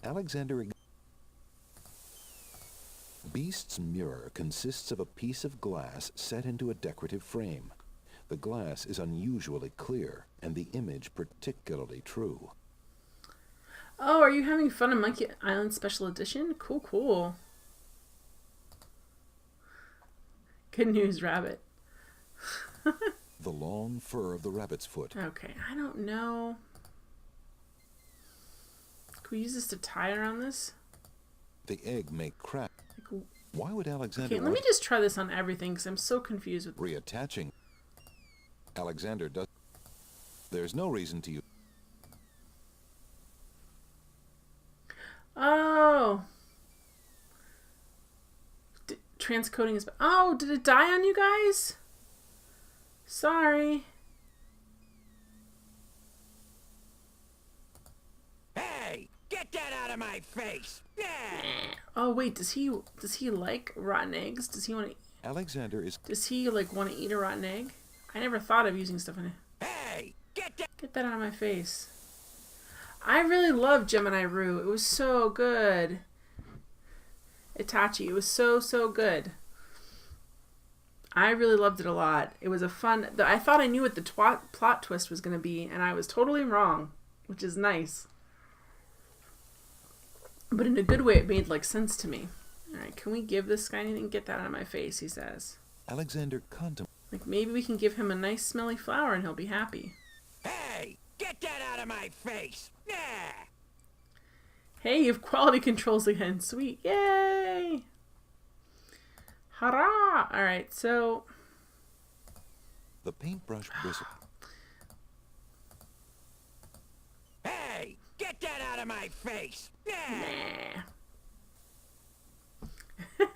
Alexander. Beast's mirror consists of a piece of glass set into a decorative frame. The glass is unusually clear, and the image particularly true. Oh, are you having fun in Monkey Island Special Edition? Cool, cool. Good news, rabbit. The long fur of the rabbit's foot. Okay, I don't know. Can we use this to tie around this? The egg may crack. Like, why would Alexander okay, let me just try this on everything because I'm so confused with reattaching? Alexander does. There's no reason to use. Oh. Transcoding is... Oh, did it die on you guys? Sorry. Hey, get that out of my face! Yeah. Oh wait, does he like rotten eggs? Does he want to? Alexander is. Does he like want to eat a rotten egg? I never thought of using stuff in it. Hey, get that out of my face. I really loved Gemini Rue. It was so good. Itachi. It was so good. I really loved it a lot. It was a fun... I thought I knew what the plot twist was going to be, and I was totally wrong, which is nice. But in a good way, it made like sense to me. All right, can we give this guy anything? Get that out of my face, he says. Alexander contemplates. Like maybe we can give him a nice smelly flower and he'll be happy. Hey, get that out of my face! Yeah. Hey, you have quality controls again. Sweet. Yay! Hurrah! Alright, so... The paintbrush bristle. Hey, get that out of my face! Yeah. Nah.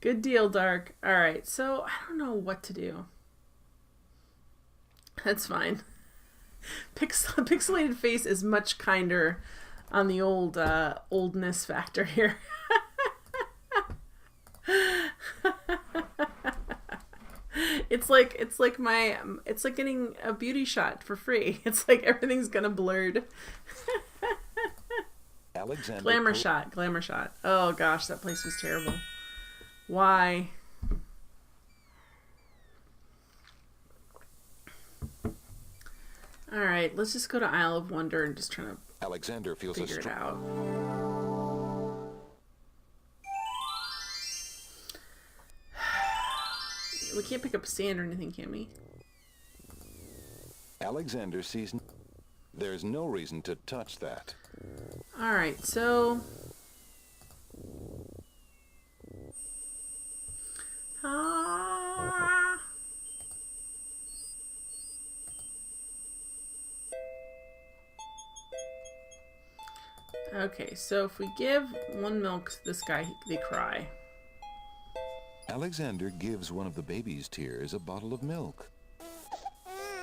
Good deal, Dark. Alright, so I don't know what to do. That's fine. Pixelated face is much kinder on the old oldness factor here. It's like getting a beauty shot for free. It's like everything's gonna blurred. Alexander Glamour shot. Oh gosh, that place was terrible. Why? Alright, let's just go to Isle of Wonder and just try to Alexander feels figure it out. We can't pick up sand or anything, can we? Alexander sees. There's no reason to touch that. Alright, so... Okay, so if we give one milk to this guy, they cry. Alexander gives one of the baby's tears a bottle of milk.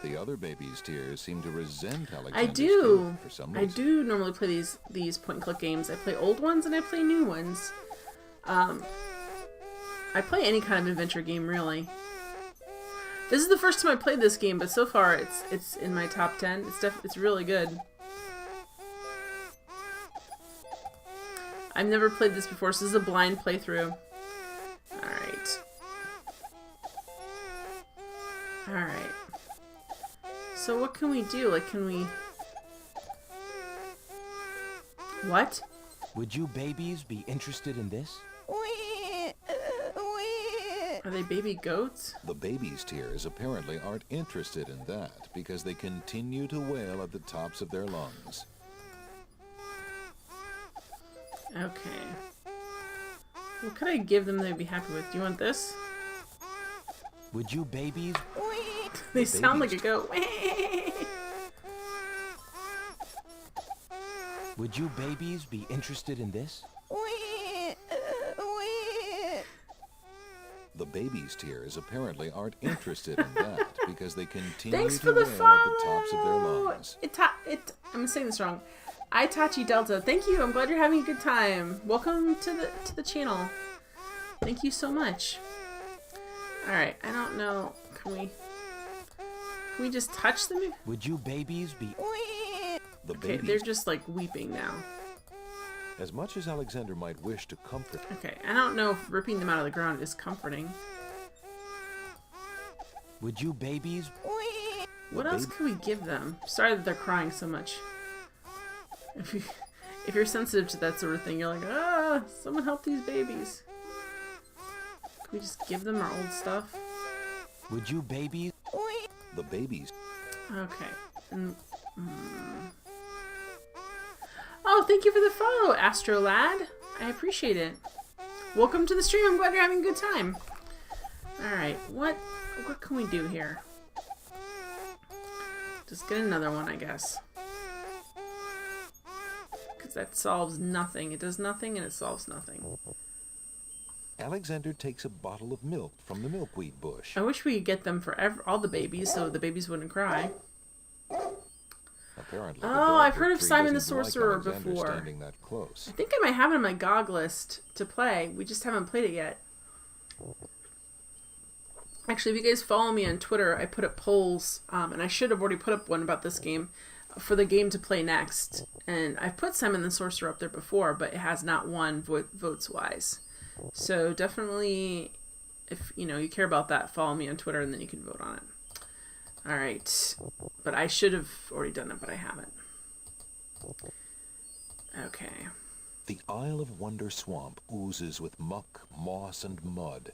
The other baby's tears seem to resent Alexander's feeling for some reason. I do normally play these point-and-click games. I play old ones and I play new ones. I play any kind of adventure game, really. This is the first time I played this game, but so far it's in my top 10. It's really good. I've never played this before, so this is a blind playthrough. Alright. So what can we do? Like, can we... What? Would you babies be interested in this? Are they baby goats? The baby's tears apparently aren't interested in that because they continue to wail at the tops of their lungs. Okay. What could I give them they'd be happy with? Do you want this? Would you babies... They sound like a goat. Would you babies be interested in this? The baby's tears apparently aren't interested in that because they continue Thanks to for the wail follow! at the tops of their lungs. I'm saying this wrong. Itachi Delta. Thank you. I'm glad you're having a good time. Welcome to the channel. Thank you so much. Alright, I don't know. Can we just touch them? Would you babies be... The Okay, babies. they're just like weeping now. As much as Alexander might wish to comfort, Okay, I don't know if ripping them out of the ground is comforting. Would you babies... What else can we give them? Sorry that they're crying so much. If you're sensitive to that sort of thing, you're like, ah, someone help these babies. Can we just give them our old stuff? Would you babies... the babies. Okay. Oh, thank you for the follow, Astro Lad. I appreciate it. Welcome to the stream. I'm glad you're having a good time. Alright, what can we do here? Just get another one, I guess. Because that solves nothing. It does nothing and it solves nothing. Alexander takes a bottle of milk from the milkweed bush. I wish we could get them for all the babies so the babies wouldn't cry. Apparently, Oh, I've heard of tree Simon the doesn't like Sorcerer Alexander before. Standing that close. I think I might have it on my GOG list to play. We just haven't played it yet. Actually, if you guys follow me on Twitter, I put up polls, and I should have already put up one about this game, for the game to play next. And I've put Simon the Sorcerer up there before, but it has not won votes-wise. So definitely, if you care about that, follow me on Twitter, and then you can vote on it. Alright. But I should have already done it, but I haven't. Okay. The Isle of Wonder swamp oozes with muck, moss, and mud.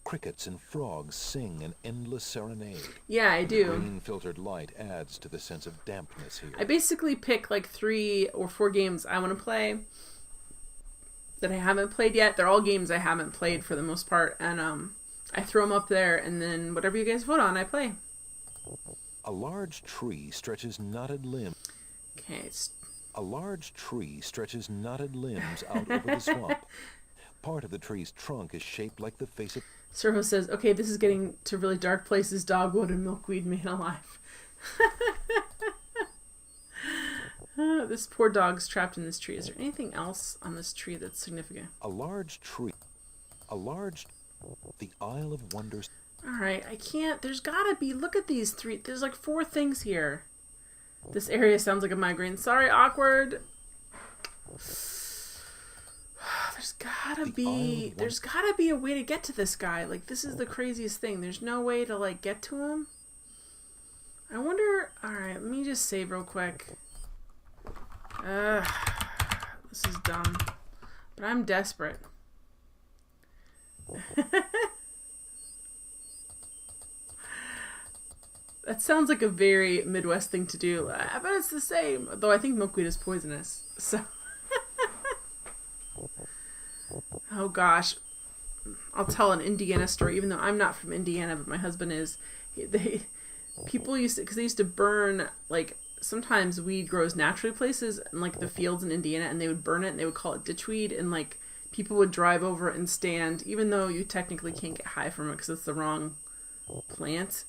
Crickets and frogs sing an endless serenade. Yeah, I do. Green filtered light adds to the sense of dampness here. I basically pick like 3 or 4 games I want to play that I haven't played yet. They're all games I haven't played for the most part, and I throw them up there, and then whatever you guys vote on, I play. A large tree stretches knotted limbs. Okay, A large tree stretches knotted limbs out over the swamp. Part of the tree's trunk is shaped like the face of... Servo says, okay, this is getting to really dark places, dogwood and milkweed man alive. This poor dog's trapped in this tree. Is there anything else on this tree that's significant? A large tree. The Isle of Wonders. Alright, I can't... There's gotta be... Look at these 3... There's like 4 things here. This area sounds like a migraine. Sorry, awkward. There's gotta be a way to get to this guy. Like, this is the craziest thing. There's no way to, like, get to him. I wonder... Alright, let me just save real quick. This is dumb. But I'm desperate. That sounds like a very Midwest thing to do. I bet it's the same. Though I think milkweed is poisonous. So... Oh gosh. I'll tell an Indiana story, even though I'm not from Indiana, but my husband is. People used to, because they used to burn, like, sometimes weed grows naturally places, in, like, the fields in Indiana, and they would burn it, and they would call it ditchweed, and, like, people would drive over and stand, even though you technically can't get high from it because it's the wrong plant.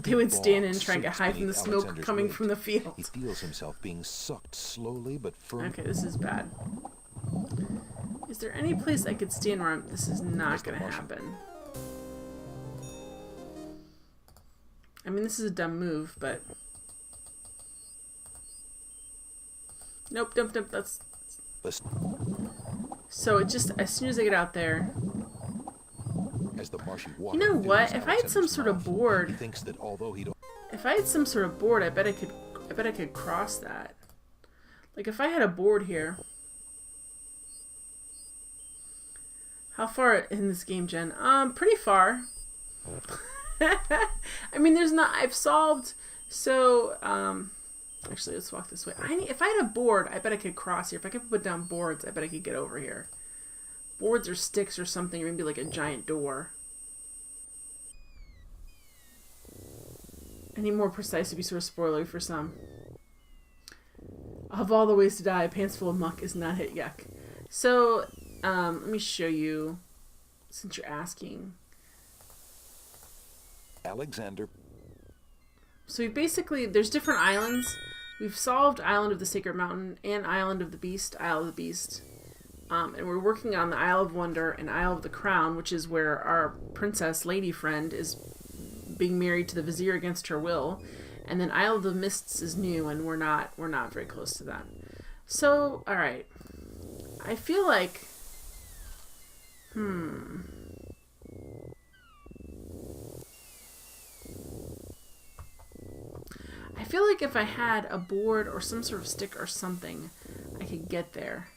They would stand and try and get high from the smoke coming from the field. He feels himself being sucked slowly but firmly. Okay, this is bad. Is there any place I could stand where this is not going to happen? I mean, this is a dumb move, but... Nope, that's... So it just, as soon as I get out there... As the marshy water You know what? fills If I had some Alexander's sort of mouth, board... he thinks that although he don't... If I had some sort of board, I bet I could cross that. Like, if I had a board here... How far in this game, Jen? Pretty far. I mean, there's not... I've solved... So, actually, let's walk this way. If I had a board, I bet I could cross here. If I could put down boards, I bet I could get over here. Boards or sticks or something, or maybe like a giant door. Any more precise would be sort of spoilery for some. Of all the ways to die, pants full of muck is not it. Yuck. So... let me show you, since you're asking. Alexander. So there's different islands. We've solved Island of the Sacred Mountain and Island of the Beast, Isle of the Beast. And we're working on the Isle of Wonder and Isle of the Crown, which is where our princess lady friend is being married to the vizier against her will. And then Isle of the Mists is new, and we're not very close to that. So, all right. I feel like, I feel like if I had a board or some sort of stick or something, I could get there.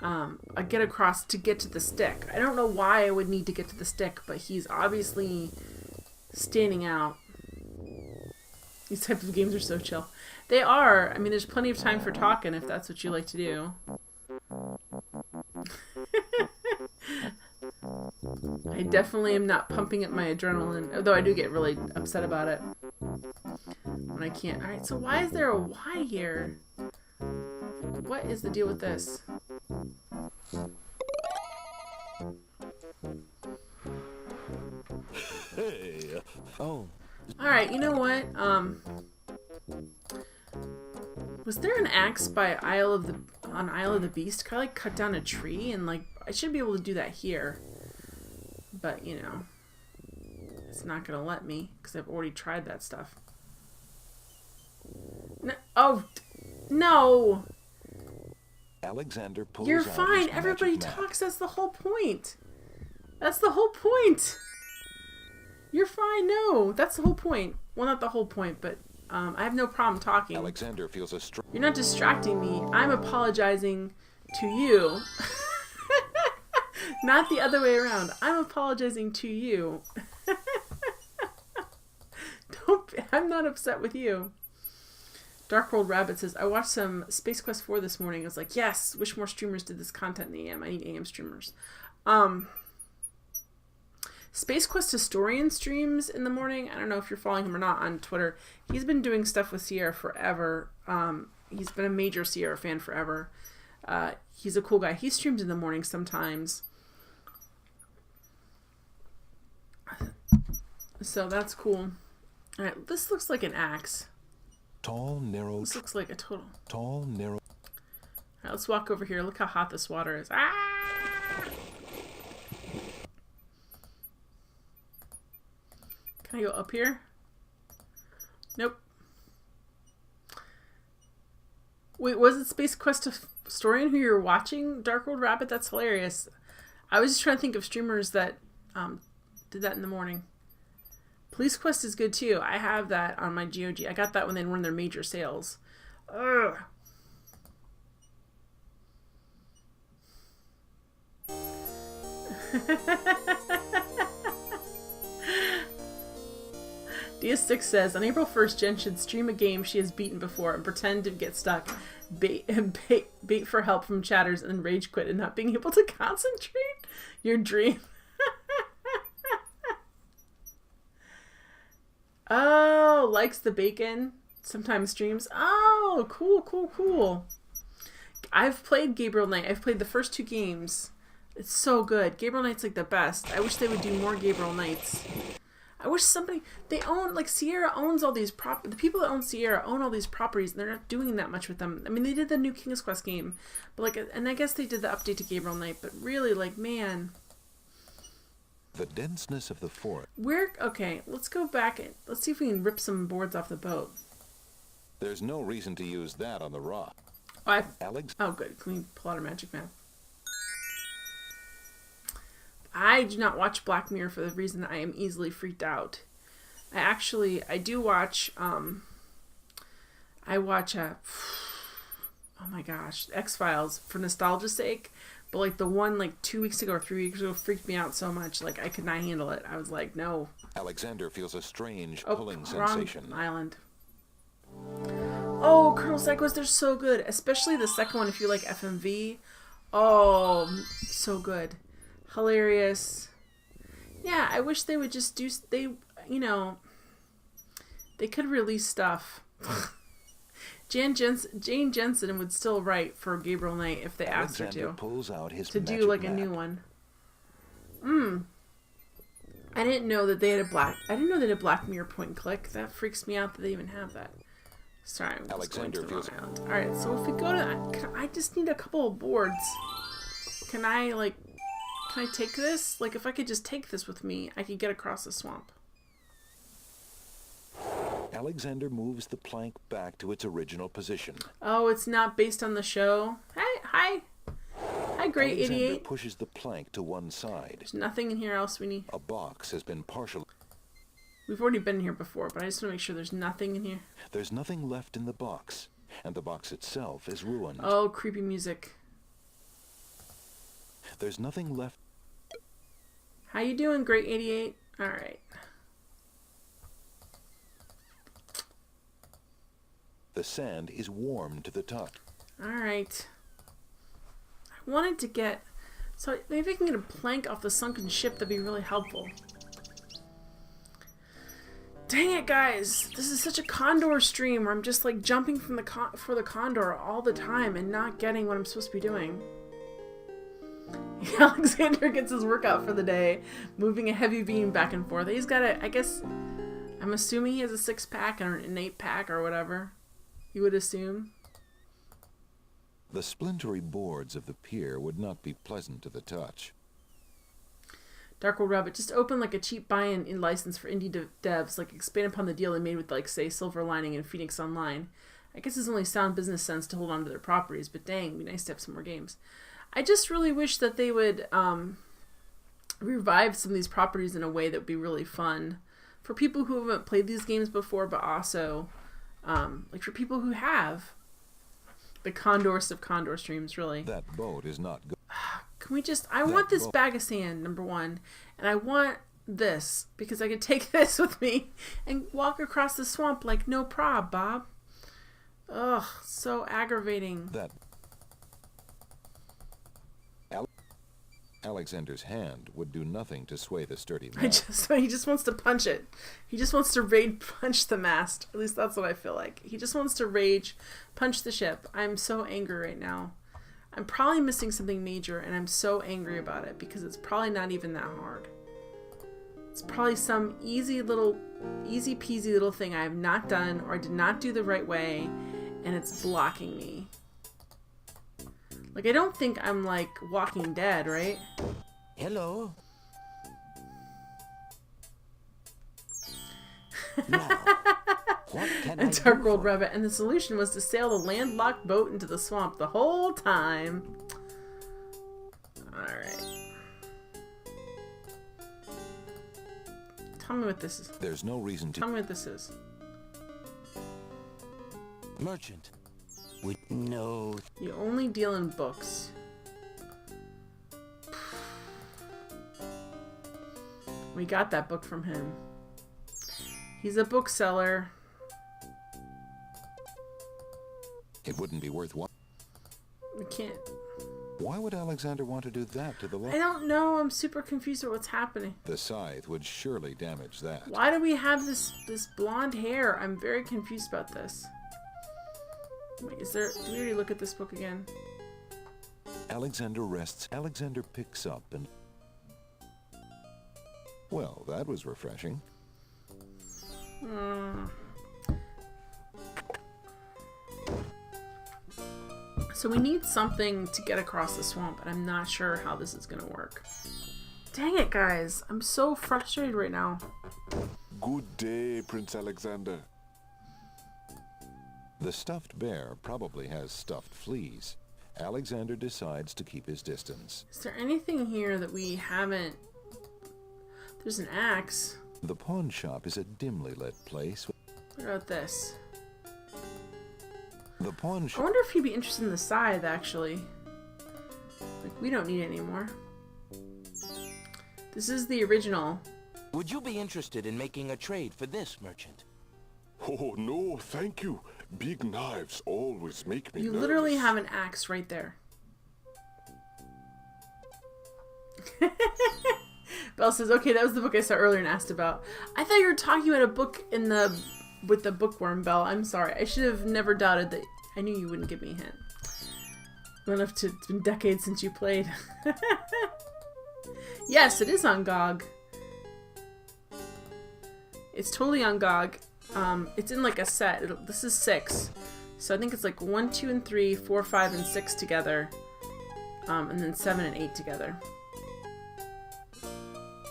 I get across to get to the stick. I don't know why I would need to get to the stick, but he's obviously standing out. These types of games are so chill. They are. I mean, there's plenty of time for talking if that's what you like to do. I definitely am not pumping up my adrenaline, although I do get really upset about it when I can't. Alright, so why is there a Y here? What is the deal with this? Hey. Oh, Alright, you know what? Was there an axe by Isle of the Beast? Could I like cut down a tree and like I should be able to do that here. But, you know, it's not going to let me because I've already tried that stuff. No, oh, no. Alexander pulls You're out his fine. magic Everybody map. talks. That's the whole point. That's the whole point. You're fine. No, that's the whole point. Well, not the whole point, but I have no problem talking. Alexander feels a strong... You're not distracting me. I'm apologizing to you. Not the other way around. I'm apologizing to you. I'm not upset with you. Dark World Rabbit says, I watched some Space Quest 4 this morning. I was like, yes, wish more streamers did this content in the AM. I need AM streamers. Space Quest Historian streams in the morning. I don't know if you're following him or not on Twitter. He's been doing stuff with Sierra forever. He's been a major Sierra fan forever. He's a cool guy. He streams in the morning sometimes. So that's cool. Alright, this looks like an axe. Tall, narrow... This looks like a total... Tall, narrow... Alright, let's walk over here. Look how hot this water is. Ah! Can I go up here? Nope. Wait, was it Space Quest Historian who you're watching? Dark World Rabbit? That's hilarious. I was just trying to think of streamers that did that in the morning. Police Quest is good too. I have that on my GOG. I got that when they were in their major sales. Ugh. DS6 says, on April 1st, Jen should stream a game she has beaten before and pretend to get stuck, bait for help from chatters, and then rage quit and not being able to concentrate. Your dream. Oh, likes the bacon. Sometimes streams. Oh, cool, cool, cool. I've played Gabriel Knight. I've played the first 2 games. It's so good. Gabriel Knight's like the best. I wish they would do more Gabriel Knights. I wish somebody, they own, like Sierra owns all these the people that own Sierra own all these properties and they're not doing that much with them. I mean, they did the new King's Quest game, but like, and I guess they did the update to Gabriel Knight, but really, like, man. The denseness of the forest. Okay, let's go back and let's see if we can rip some boards off the boat. There's no reason to use that on the rock. Oh, good. Can we pull out our magic map? I do not watch Black Mirror for the reason I am easily freaked out. I do watch, oh my gosh, X-Files for nostalgia's sake, but like the one like 2 weeks ago or 3 weeks ago freaked me out so much, like I could not handle it. I was like, no. Alexander feels a strange pulling sensation. Wrong island. Oh, Colonel Psychos, they're so good, especially the second one if you like FMV. Oh, so good. Hilarious. Yeah, I wish they would just do, they could release stuff. Jane Jensen would still write for Gabriel Knight if they asked her to. Pulls out his to do like map. a new one. I didn't know that they had a Black Mirror point and click. That freaks me out that they even have that. Sorry, I'm just going to the wrong island. Alright, so if we go to, I just need a couple of boards. Can I take this? Like, if I could just take this with me, I could get across the swamp. Alexander moves the plank back to its original position. Oh, it's not based on the show. Hi, Great Alexander 88. pushes the plank to one side. There's nothing in here else we need. A box has been partially... We've already been here before, but I just want to make sure there's nothing in here. There's nothing left in the box, and the box itself is ruined. Oh, creepy music. There's nothing left... How you doing, Great 88? All right. The sand is warm to the touch. All right. I wanted to get... So maybe I can get a plank off the sunken ship. That'd be really helpful. Dang it, guys. This is such a condor stream where I'm just like jumping from for the condor all the time and not getting what I'm supposed to be doing. Alexander gets his workout for the day, moving a heavy beam back and forth. He's got a, I guess, I'm assuming he has a 6-pack or an 8-pack or whatever. You would assume. The splintery boards of the pier would not be pleasant to the touch. Dark World Rabbit, just open like a cheap buy-in license for indie devs, like expand upon the deal they made with, like, say, Silver Lining and Phoenix Online. I guess it's only sound business sense to hold on to their properties, but dang, it'd be nice to have some more games. I just really wish that they would revive some of these properties in a way that would be really fun for people who haven't played these games before, but also like for people who have. The condorest of condor streams, really. That boat is not good. Can we just... I want this bag of sand, number one. And I want this, because I could take this with me and walk across the swamp like no prob, Bob. Ugh, so aggravating. That... Alexander's hand would do nothing to sway the sturdy mast. He just wants to punch it. He just wants to rage punch the mast. At least that's what I feel like. He just wants to rage punch the ship. I'm so angry right now. I'm probably missing something major, and I'm so angry about it because it's probably not even that hard. It's probably some easy peasy little thing I have not done or I did not do the right way, and it's blocking me. Like, I don't think I'm, like, Walking Dead, right? Hello. Now, what can I And do Dark World for- Rabbit, and the solution was to sail the landlocked boat into the swamp the whole time. Alright. Tell me what this is. There's no reason Tell to... me what this is. Merchant. With no... You only deal in books. We got that book from him. He's a bookseller. It wouldn't be worth one. We can't... Why would Alexander want to do that to the I left? don't know. I'm super confused at what's happening. The scythe would surely damage that. Why do we have this blonde hair? I'm very confused about this. Wait, is there... Did we already look at this book again? Alexander rests. Alexander picks up and... Well, that was refreshing. So we need something to get across the swamp, and I'm not sure how this is going to work. Dang it, guys. I'm so frustrated right now. Good day, Prince Alexander. The stuffed bear probably has stuffed fleas. Alexander decides to keep his distance. Is there anything here that we haven't... There's an axe. The pawn shop is a dimly lit place. What about this? The pawn I shop... wonder if he'd be interested in the scythe, actually. Like, we don't need it anymore. This is the original. Would you be interested in making a trade for this, merchant? Oh, no, thank you. Big knives always make me You nervous. literally have an axe right there. Belle says, okay, that was the book I saw earlier and asked about. I thought you were talking about a book in the... with the Bookworm, Belle. I'm sorry. I should have never doubted that. I knew you wouldn't give me a hint. It's been decades since you played. Yes, it is on GOG. It's totally on GOG. It's in like a set. This is 6. So I think it's like 1, 2, and 3, 4, 5, and 6 together. And then 7 and 8 together.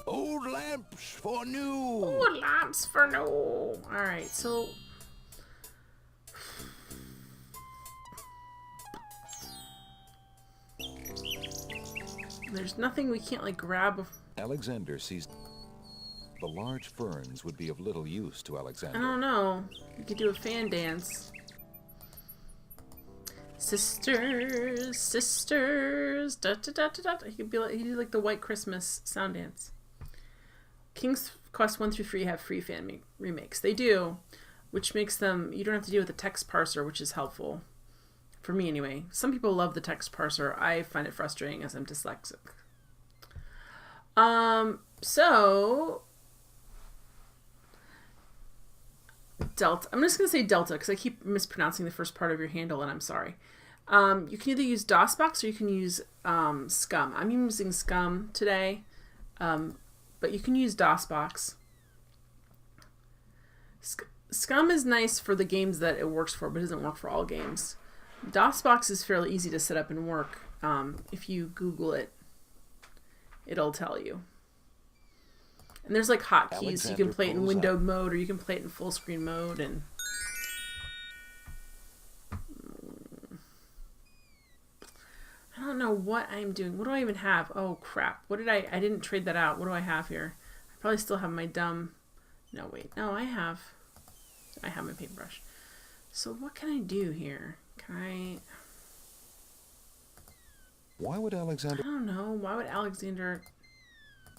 Old lamps for new. Ooh, lamps for no. All right, so there's nothing we can't like grab. Alexander sees the large ferns would be of little use to I Alexander. don't know. You could do a fan dance. Sisters, sisters, da da da da da. He could be like, he do like the White Christmas sound dance. King's Quest 1 through 3 have free fan remakes. They do, which makes them, you don't have to deal with the text parser, which is helpful. For me anyway. Some people love the text parser. I find it frustrating as I'm dyslexic. So Delta. I'm just going to say Delta because I keep mispronouncing the first part of your handle and I'm sorry. You can either use DOSBox or you can use Scum. I'm using Scum today, but you can use DOSBox. Scum is nice for the games that it works for, but it doesn't work for all games. DOSBox is fairly easy to set up and work. If you Google it, it'll tell you. And there's like hotkeys. You can play it in windowed mode or you can play it in full screen mode. And I don't know what I'm doing. What do I even have? Oh crap. What did I didn't trade that out. What do I have here? I probably still have my dumb... No, wait. No, I have my paintbrush. So what can I do here? Can I... Why would Alexander... I don't know. Why would Alexander...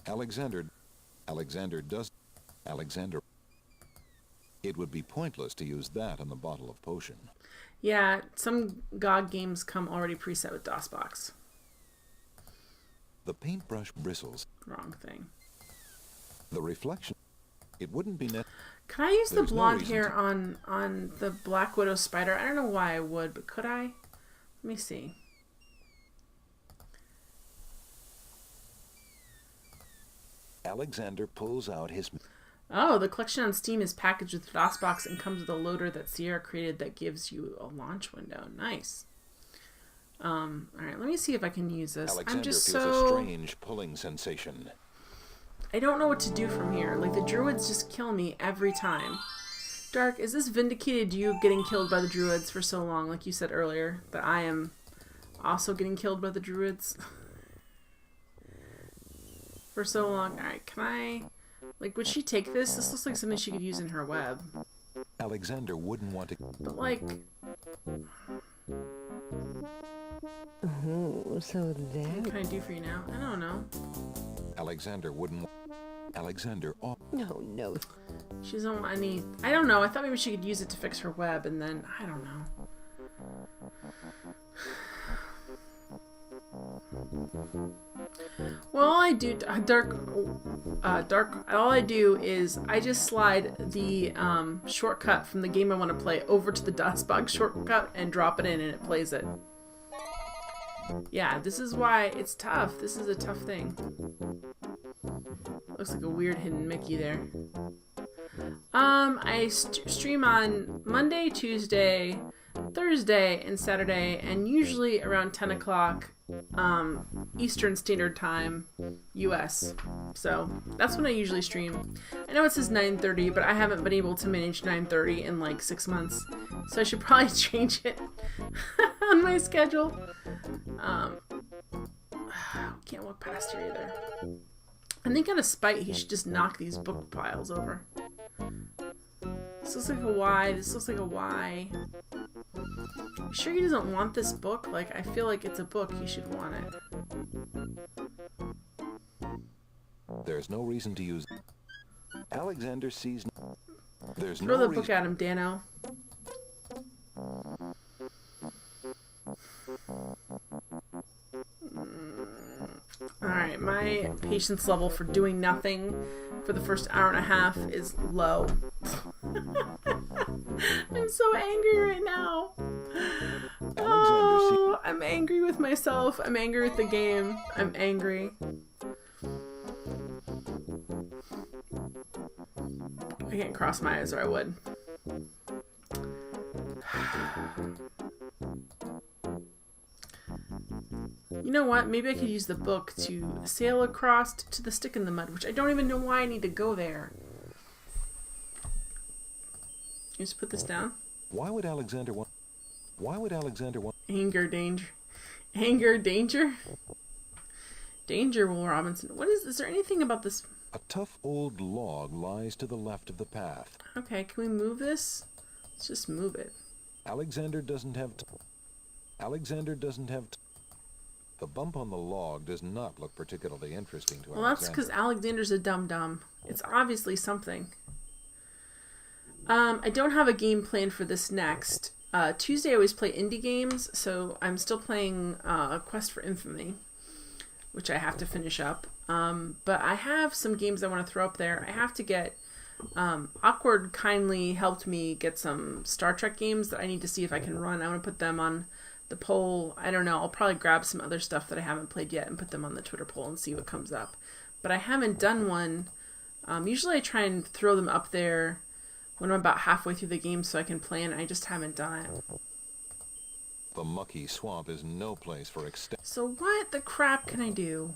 Alexander... It would be pointless to use that on the bottle of potion. Yeah, some GOG games come already preset with DOSBox. The paintbrush bristles. Wrong thing. The reflection. It wouldn't be net. Can I use the There's no blonde reason hair to- on the Black Widow spider? I don't know why I would, but could I? Let me see. Alexander pulls out his... Oh, the collection on Steam is packaged with DOSBox and comes with a loader that Sierra created that gives you a launch window. Nice. All right, let me see if I can use this. Alexander I'm just feels so... a strange pulling sensation. I don't know what to do from here. Like, the druids just kill me every time. Dark, is this vindicated you getting killed by the druids for so long, like you said earlier, that I am also getting killed by the druids? For so long. Alright, can I... Like, would she take this? This looks like something she could use in her web. Alexander wouldn't want to... But, like... Oh, so What that... can I do for you now? I don't know. Alexander wouldn't... Alexander... Oh, No, no. She doesn't want any... I don't know. I thought maybe she could use it to fix her web, and then... I don't know. Well, all I do... Dark... All I do is I just slide the shortcut from the game I want to play over to the DOSBox shortcut and drop it in, and it plays it. Yeah, this is why it's tough. This is a tough thing. Looks like a weird hidden Mickey there. I stream on Monday, Tuesday, Thursday, and Saturday, and usually around 10 o'clock Eastern Standard Time, US. So that's when I usually stream. I know it says 9:30, but I haven't been able to manage 9:30 in like 6 months, so I should probably change it on my schedule. Can't walk past here either. I think out of spite, he should just knock these book piles over. This looks like a Y. This looks like a Y. You sure he doesn't want this book? Like, I feel like it's a book. He should want it. there's no reason to use... Alexander sees... There's Throw no the book reason... at him, Dano. Alright, my patience level for doing nothing for the first hour and a half is low. I'm so angry right now. Oh, I'm angry with myself. I'm angry with the game. I'm angry. I can't cross my eyes or I would. You know what? Maybe I could use the book to sail across to the stick in the mud, which I don't even know why I need to go there. Just put this down. Why would Alexander want... Why would Alexander want... Anger, danger. Anger, danger? Danger, Will Robinson. What is there anything about this? A tough old log lies to the left of the path. Okay, can we move this? Let's just move it. Alexander doesn't have... Alexander doesn't have... The bump on the log does not look particularly interesting to Well, that's because Alexander's a dum-dum. It's obviously something. I don't have a game planned for this next. Tuesday I always play indie games, so I'm still playing A Quest for Infamy, which I have to finish up. But I have some games I want to throw up there. I have to get... Awkward kindly helped me get some Star Trek games that I need to see if I can run. I want to put them on the poll. I don't know. I'll probably grab some other stuff that I haven't played yet and put them on the Twitter poll and see what comes up. But I haven't done one. Usually I try and throw them up there when I'm about halfway through the game so I can play, and I just haven't done it. The mucky swamp is no place for So what the crap can I do?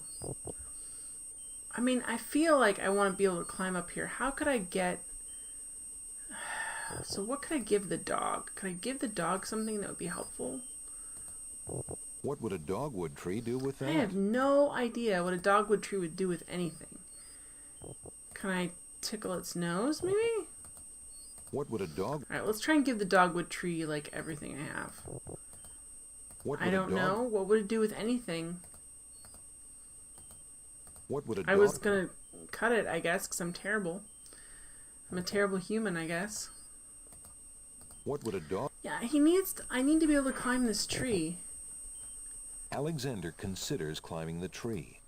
I mean, I feel like I want to be able to climb up here. How could I get... So what could I give the dog? Could I give the dog something that would be helpful? What would a dogwood tree do with that? I have no idea what a dogwood tree would do with anything. Can I tickle its nose, maybe? What would a dog... Alright, let's try and give the dogwood tree, like, everything I have. What would I don't know. What would it do with anything? What would a dog... I was gonna cut it, I guess, because I'm terrible. I'm a terrible human, I guess. What would a dog... Yeah, he needs... I need to be able to climb this tree. Alexander considers climbing the tree.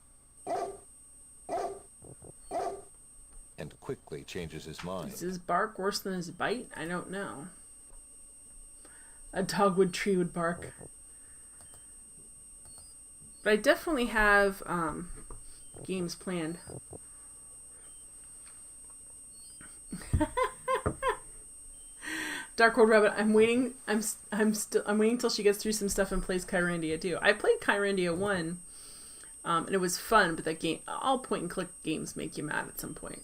And quickly changes his mind. Is his bark worse than his bite? I don't know. A dogwood tree would bark. But I definitely have games planned. Dark World Rabbit, I'm waiting. I'm waiting till she gets through some stuff and plays Kyrandia 2. I played Kyrandia 1, and it was fun. But that game, all point and click games make you mad at some point.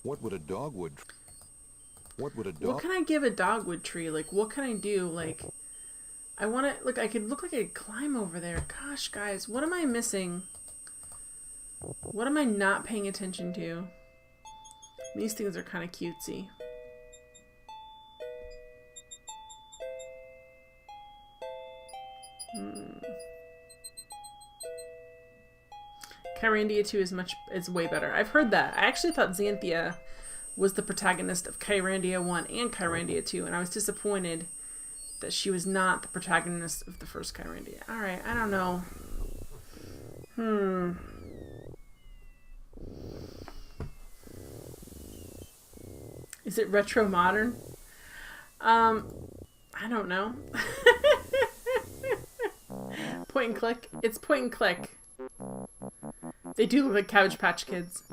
What would a dogwood... What would a dog... What can I give a dogwood tree? Like, what can I do? Like, I want to... Look, I could look like I could climb over there. Gosh, guys, what am I missing? What am I not paying attention to? These things are kind of cutesy. Kyrandia 2 is way better. I've heard that. I actually thought Xanthia was the protagonist of Kyrandia 1 and Kyrandia 2, and I was disappointed that she was not the protagonist of the first Kyrandia. Alright, I don't know. Is it retro modern? I don't know. Point and click. It's point and click. They do look like Cabbage Patch Kids.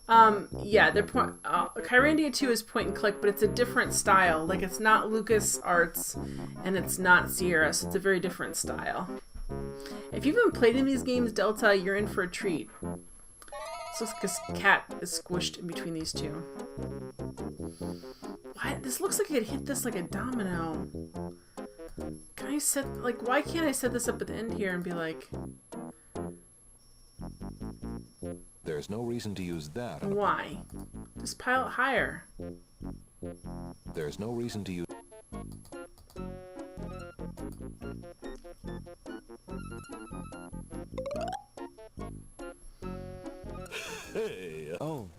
Yeah, they're Kyrandia 2 is point and click, but it's a different style. Like, it's not Lucas Arts, and it's not Sierra, so it's a very different style. If you haven't played in these games, Delta, you're in for a treat. This looks like this cat is squished in between these two. What? This looks like I could hit this like a domino. Can I set... Like, why can't I set this up at the end here and be like... There's no reason to use that. Why? Just pile it higher. There's no reason to use... Hey. Oh.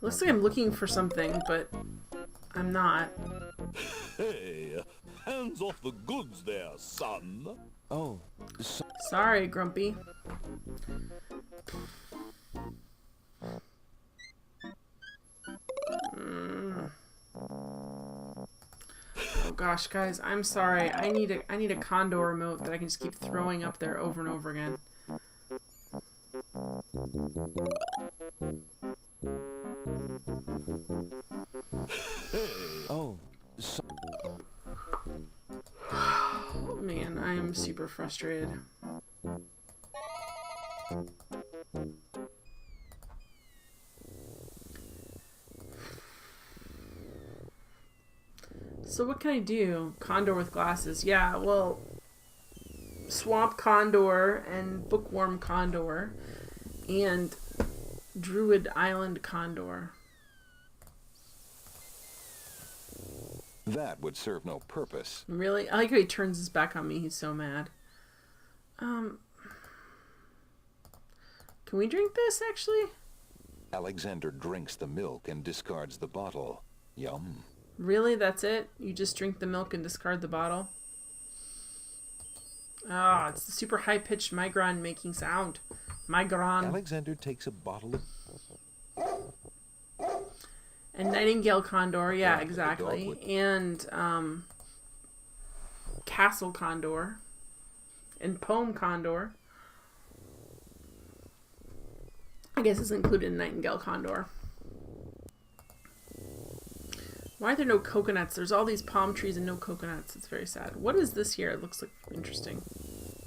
Looks like I'm looking for something, but I'm not. Hey. Hands off the goods there, son. Oh. Sorry, Grumpy. Oh gosh, guys, I'm sorry. I need a condor remote that I can just keep throwing up there over and over again. Oh. super frustrated. So what can I do? Condor with glasses. Yeah, well, Swamp Condor and Bookworm Condor and Druid Island Condor. That would serve no purpose. Really? I like how he turns his back on me. He's so mad. Can we drink this, actually? Alexander drinks the milk and discards the bottle. Yum. Really? That's it? You just drink the milk and discard the bottle? Ah, it's the super high-pitched Migron making sound. Migron. Alexander takes a bottle of... And Nightingale Condor, yeah, Yeah, exactly. the dog And Castle Condor. And Poem Condor. I guess it's included in Nightingale Condor. Why are there no coconuts? There's all these palm trees and no coconuts. It's very sad. What is this here? It looks like interesting.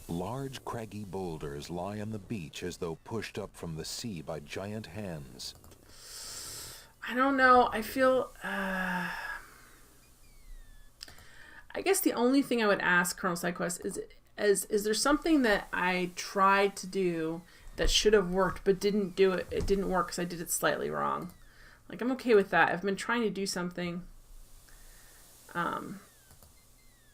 Large craggy boulders lie on the beach as though pushed up from the sea by giant hands. I don't know. I feel... I guess the only thing I would ask Colonel SideQuest is there something that I tried to do that should have worked but didn't do it? It didn't work because I did it slightly wrong. Like, I'm okay with that. I've been trying to do something, and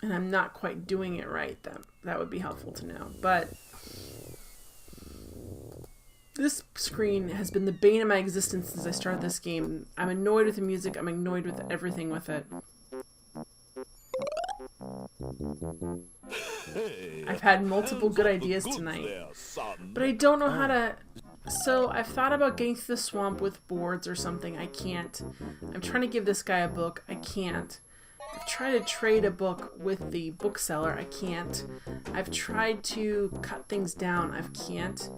I'm not quite doing it right. That would be helpful to know. But this screen has been the bane of my existence since I started this game. I'm annoyed with the music. I'm annoyed with everything with it. I've had multiple good ideas tonight, but I don't know how to... So I've thought about getting through the swamp with boards or something. I can't. I'm trying to give this guy a book. I can't. I've tried to trade a book with the bookseller. I can't. I've tried to cut things down. I can't.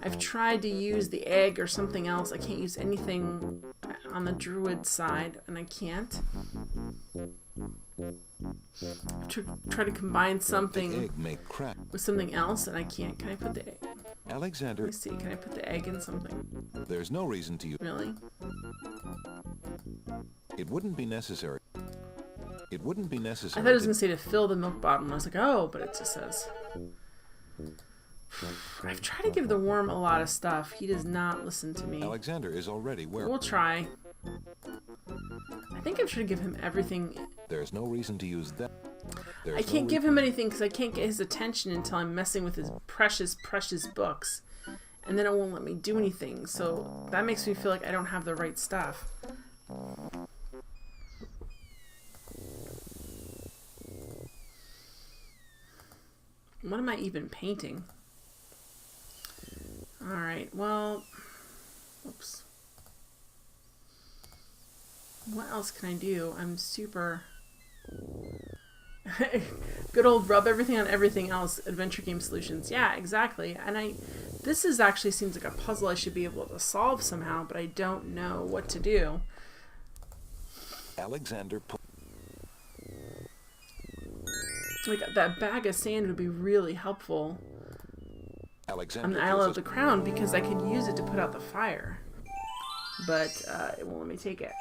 I've tried to use the egg or something else. I can't use anything on the druid side, and I can't. Try to combine The something egg may crack. with something else, and I can't. Can I put the egg? Alexander, Let me see. Can I put the egg in something? there's no reason to use... Really? It wouldn't be necessary. It wouldn't be I necessary. thought it was going to say to fill the milk bottle, and I was like, oh, but it just says. I've tried to give the worm a lot of stuff. He does not listen to me. Alexander is already where... We'll try. I think I'm trying to give him everything. There's no reason to use that. I can't give him anything because I can't get his attention until I'm messing with his precious, precious books. And then it won't let me do anything. So that makes me feel like I don't have the right stuff. What am I even painting? Alright, well... Oops. What else can I do? I'm super... Good old rub everything on everything else. Adventure game solutions. Yeah, exactly. And this is actually seems like a puzzle I should be able to solve somehow, but I don't know what to do. Alexander... Like, that bag of sand would be really helpful Alexander on the Isle of the Crown because I could use it to put out the fire. But it won't let me take it.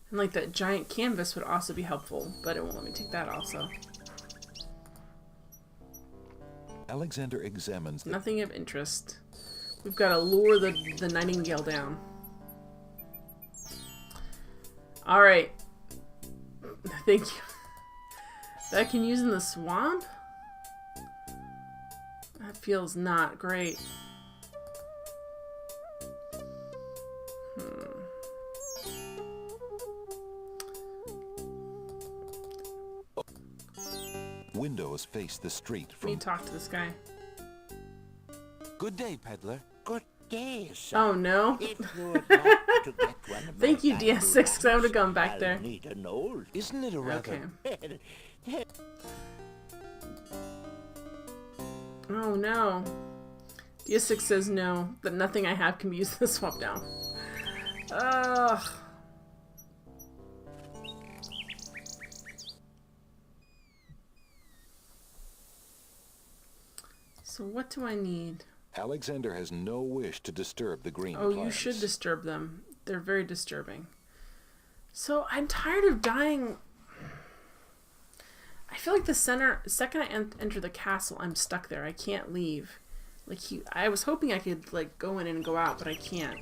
And like that giant canvas would also be helpful, but it won't let me take that also. Alexander examines the... Nothing of interest. We've got to lure the nightingale down. Alright. Thank you. That I can use in the swamp? That feels not great. Windows face the street Let me from... talk to this guy. Good day, peddler. Good day, sir. Oh no. If you would like to get one of Thank my you, DS6, because I would have gone back I'll there. need an old Isn't it a rather... Okay. Oh no. DS6 says no, that nothing I have can be used to swap down. Ugh. So what do I need? Alexander has no wish to disturb the green Oh, plants. you should disturb them. They're very disturbing. So I'm tired of dying. I feel like the second I enter the castle, I'm stuck there. I can't leave. Like I was hoping I could like go in and go out, but I can't.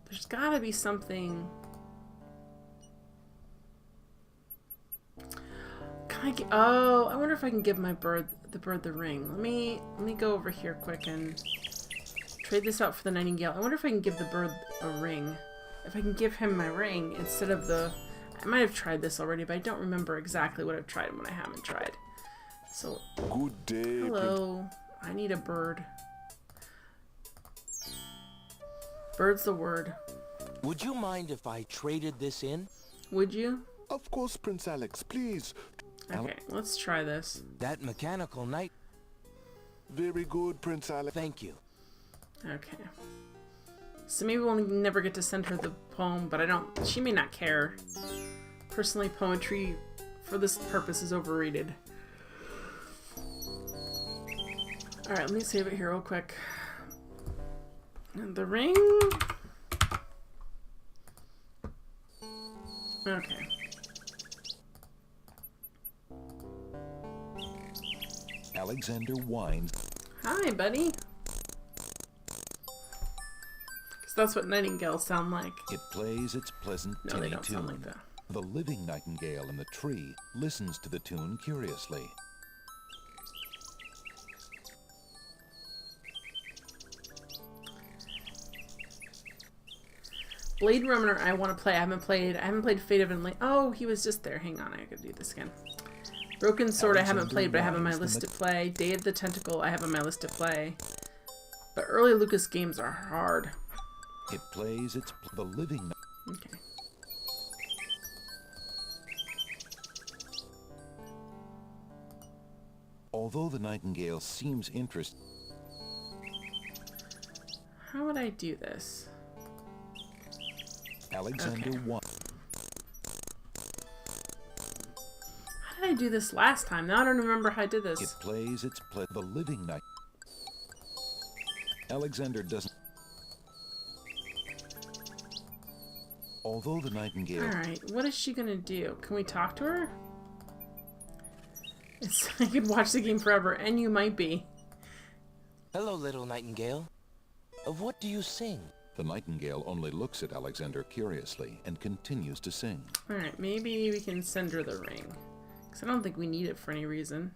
There's gotta be something. Can I get? Oh, I wonder if I can give the bird the ring. Let me go over here quick and trade this out for the nightingale. I wonder if I can give the bird a ring. If I can give him my ring instead of the. I might have tried this already, but I don't remember exactly what I've tried and what I haven't tried. So. Good day. Hello. I need a bird. Bird's the word. Would you mind if I traded this in? Would you? Of course, Prince Alex, please. Okay, let's try this. That mechanical knight. Very good, Prince Alex. Thank you. Okay. So maybe we'll never get to send her the poem, but she may not care. Personally, poetry for this purpose is overrated. Alright, let me save it here real quick. And the ring. Okay. Alexander whines. Hi, buddy. Because that's what nightingales sound like. It plays its pleasant No, they tinny don't tune. sound like that. The living nightingale in the tree listens to the tune curiously. Blade Runner I want to play. I haven't played Fate of Enlightenment. Oh, he was just there. Hang on, I could do this again. Broken Sword I haven't played, but I have on my list to play. Day of the Tentacle I have on my list to play. But early Lucas games are hard. It plays the living. Okay. Although the nightingale seems interested. How would I do this? Alexander Okay. whines. How did I do this last time? Now I don't remember how I did It this. plays the living night. Alexander doesn't. Although the nightingale. Alright, what is she gonna do? Can we talk to her? I could watch the game forever, and you might be. Hello, little nightingale. Of what do you sing? The nightingale only looks at Alexander curiously and continues to sing. Alright, maybe we can send her the ring. Because I don't think we need it for any reason.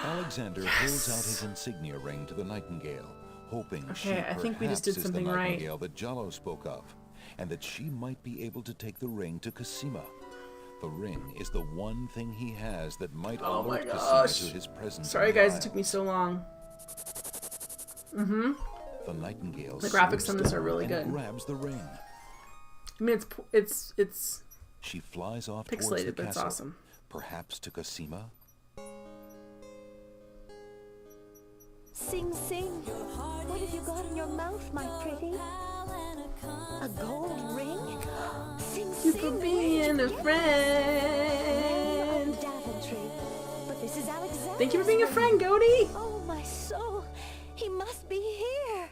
Alexander holds out his insignia ring to the nightingale, hoping she Okay, I think we just did perhaps is something the right. nightingale that Jallo spoke of, and that she might be able to take the ring to Cosima. The ring is the one thing he has that might Oh my alert gosh. Cosima to his presence. Sorry in the guys, it isle. took me so long. The nightingale. The graphics swoops on this are down really and good. grabs the ring. I mean, it's She flies off towards the pixelated, but it's castle, awesome. perhaps to Cosima. Sing, sing. What have you got in your mouth, my pretty? A gold ring? Sing, You sing. for being a I'm friend. Daventry, but this is Alexander. Thank you for being a friend, Goaty. Oh, my soul. He must be here.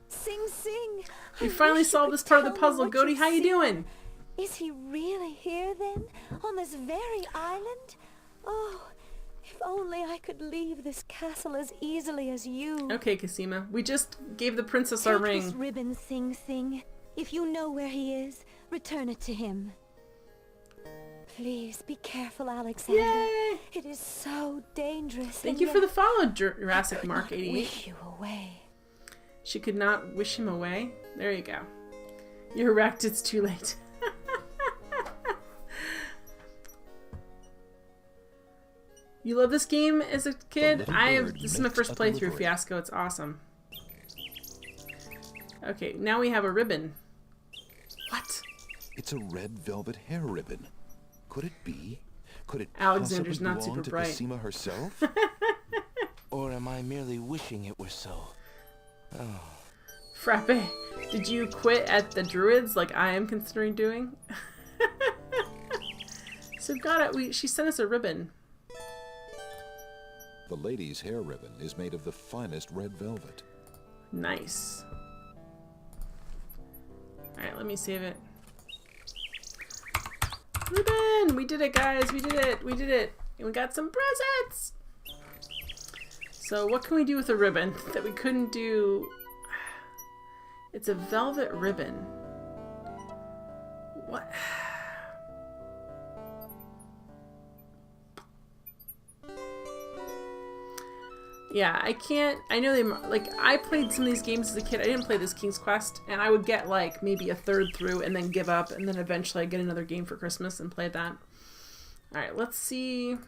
Sing, sing. We I finally wish you solved could this part of the tell me puzzle. what Goaty, you how you see. doing? Is he really here, then? On this very island? Oh, if only I could leave this castle as easily as you. Okay, Cosima. We just gave the princess our Take this ring. ribbon, Sing Sing. If you know where he is, return it to him. Please be careful, Alexander. Yay! It is so dangerous. Thank you for the follow, Jurassic Mark 88. Wish you away. She could not wish him away. There you go. You're wrecked. It's too late. You love this game as a kid? little I have. bird This is my makes first a playthrough, delivery. Fiasco. It's awesome. Okay, now we have a ribbon. What? It's a red velvet hair ribbon. Could it be? Could it Alexander's possibly not belong super to bright. Cosima herself? Or am I merely wishing it were so? Oh, Frappe, did you quit at the Druids like I am considering doing? So we've got it. She sent us a ribbon. The lady's hair ribbon is made of the finest red velvet. Nice. Alright, let me save it. Ribbon! We did it, guys. We did it. We did it. And we got some presents! So what can we do with a ribbon that we couldn't do? It's a velvet ribbon. What? Yeah, I can't. I know they, like, I played some of these games as a kid. I didn't play this King's Quest, and I would get like maybe a third through and then give up, and then eventually I'd get another game for Christmas and play that. Alright, let's see. Let's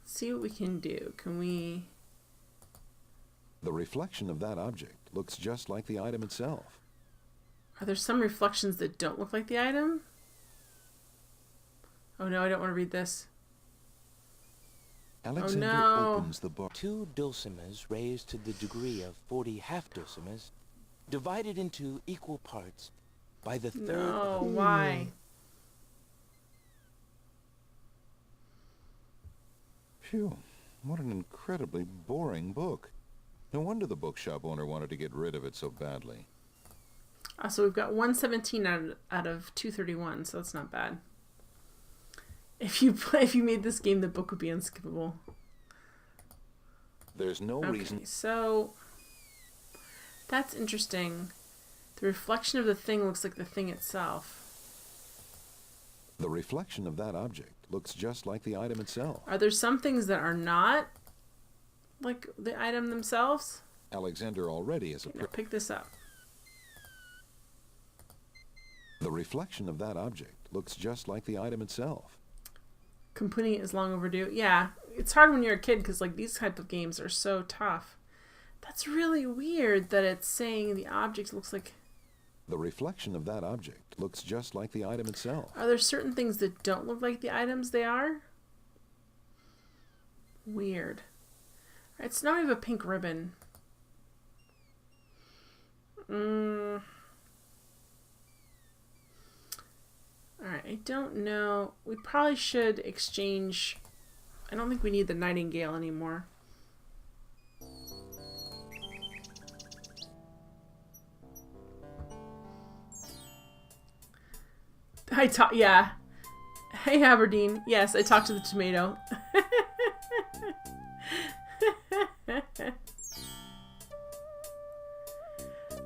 see what we can do. Can we... The reflection of that object looks just like the item itself. Are there some reflections that don't look like the item? Oh no, I don't want to read this. Alexander opens the book. 2 dulcimers raised to the degree of 40 half-dulcimers, divided into equal parts by the third... No, why? Phew, what an incredibly boring book. No wonder the bookshop owner wanted to get rid of it so badly. So we've got 117 out of 231, so that's not bad. If you made this game, the book would be unskippable. There's no reason. So that's interesting. The reflection of the thing looks like the thing itself. The reflection of that object looks just like the item itself. Are there some things that are not like the item themselves? Alexander already is a... Now pick this up. The reflection of that object looks just like the item itself. Completing it is long overdue. Yeah, it's hard when you're a kid because like these type of games are so tough. That's really weird that it's saying the object looks like... The reflection of that object looks just like the item itself. Are there certain things that don't look like the items they are? Weird. Alright, so now we have a pink ribbon. Alright, I don't know. We probably should exchange... I don't think we need the nightingale anymore. Yeah. Hey, Aberdeen. Yes, I talked to the tomato.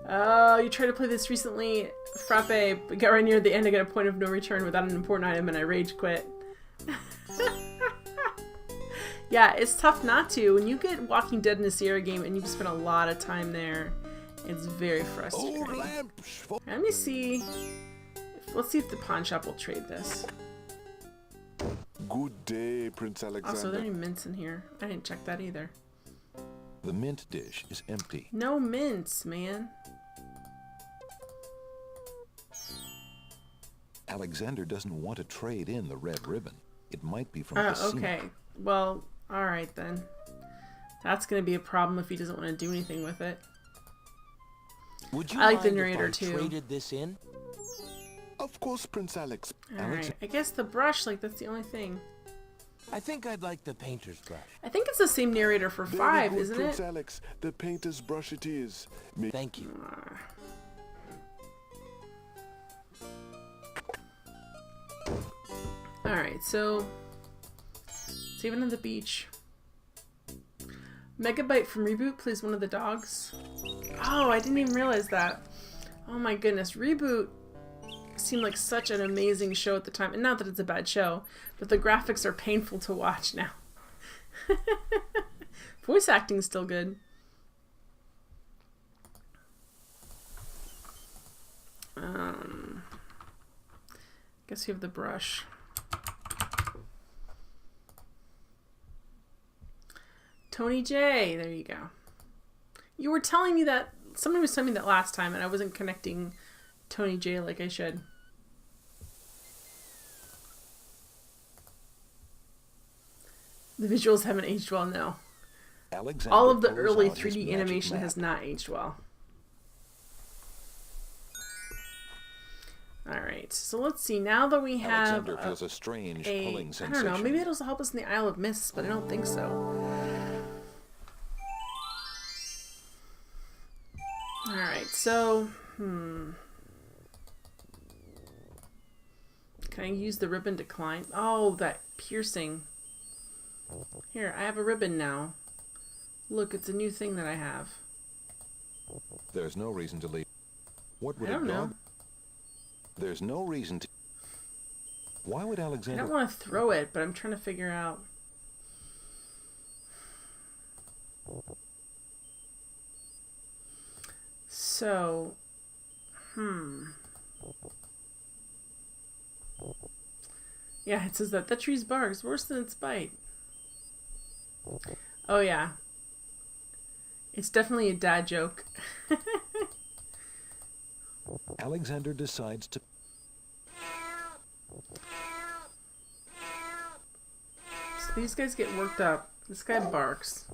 Oh, you tried to play this recently, Frappe, but got right near the end. I got a point of no return without an important item and I rage quit. Yeah, it's tough not to. When you get Walking Dead in a Sierra game and you've spent a lot of time there, it's very frustrating. Let me see. Let's see if the pawn shop will trade this. Good day, Prince Alexander. Also, are there any mints in here? I didn't check that either. The mint dish is empty. No mints, man. Alexander doesn't want to trade in the red ribbon. It might be from the okay. Well, alright then. That's going to be a problem if he doesn't want to do anything with it. Would you I like the mind narrator if I too. traded this in? Of course, Prince Alex. Alright, I guess the brush, like, that's the only thing. I think I'd like the painter's brush. I think it's the same narrator for Very 5, good, isn't Prince it? Alex. The painter's brush it is. Thank you. Alright, so... Saving on the beach. Megabyte from Reboot plays one of the dogs. Oh, I didn't even realize that. Oh my goodness, Reboot seemed like such an amazing show at the time. And not that it's a bad show, but the graphics are painful to watch now. Voice acting is still good. Guess we have the brush. Tony J, there you go. You were telling me that, somebody was telling me that last time and I wasn't connecting Tony J like I should. The visuals haven't aged well, no. Alexander All of the pulls early out his 3D magic animation map. has not aged well. Alright. right, so let's see. Now that we have Alexander feels a strange pulling I sensation. don't know, maybe it'll help us in the Isle of Mists, but I don't think so. Alright, so, Can I use the ribbon to climb? Oh, that piercing. Here, I have a ribbon now. Look, it's a new thing that I have. There's no reason to leave. What would I a don't dog... know. There's no reason to... Why would I Alexander... don't want to throw it, but I'm trying to figure out. So, Yeah, it says that tree's bark is worse than its bite. Oh yeah. It's definitely a dad joke. Alexander decides to... So these guys get worked up. This guy barks.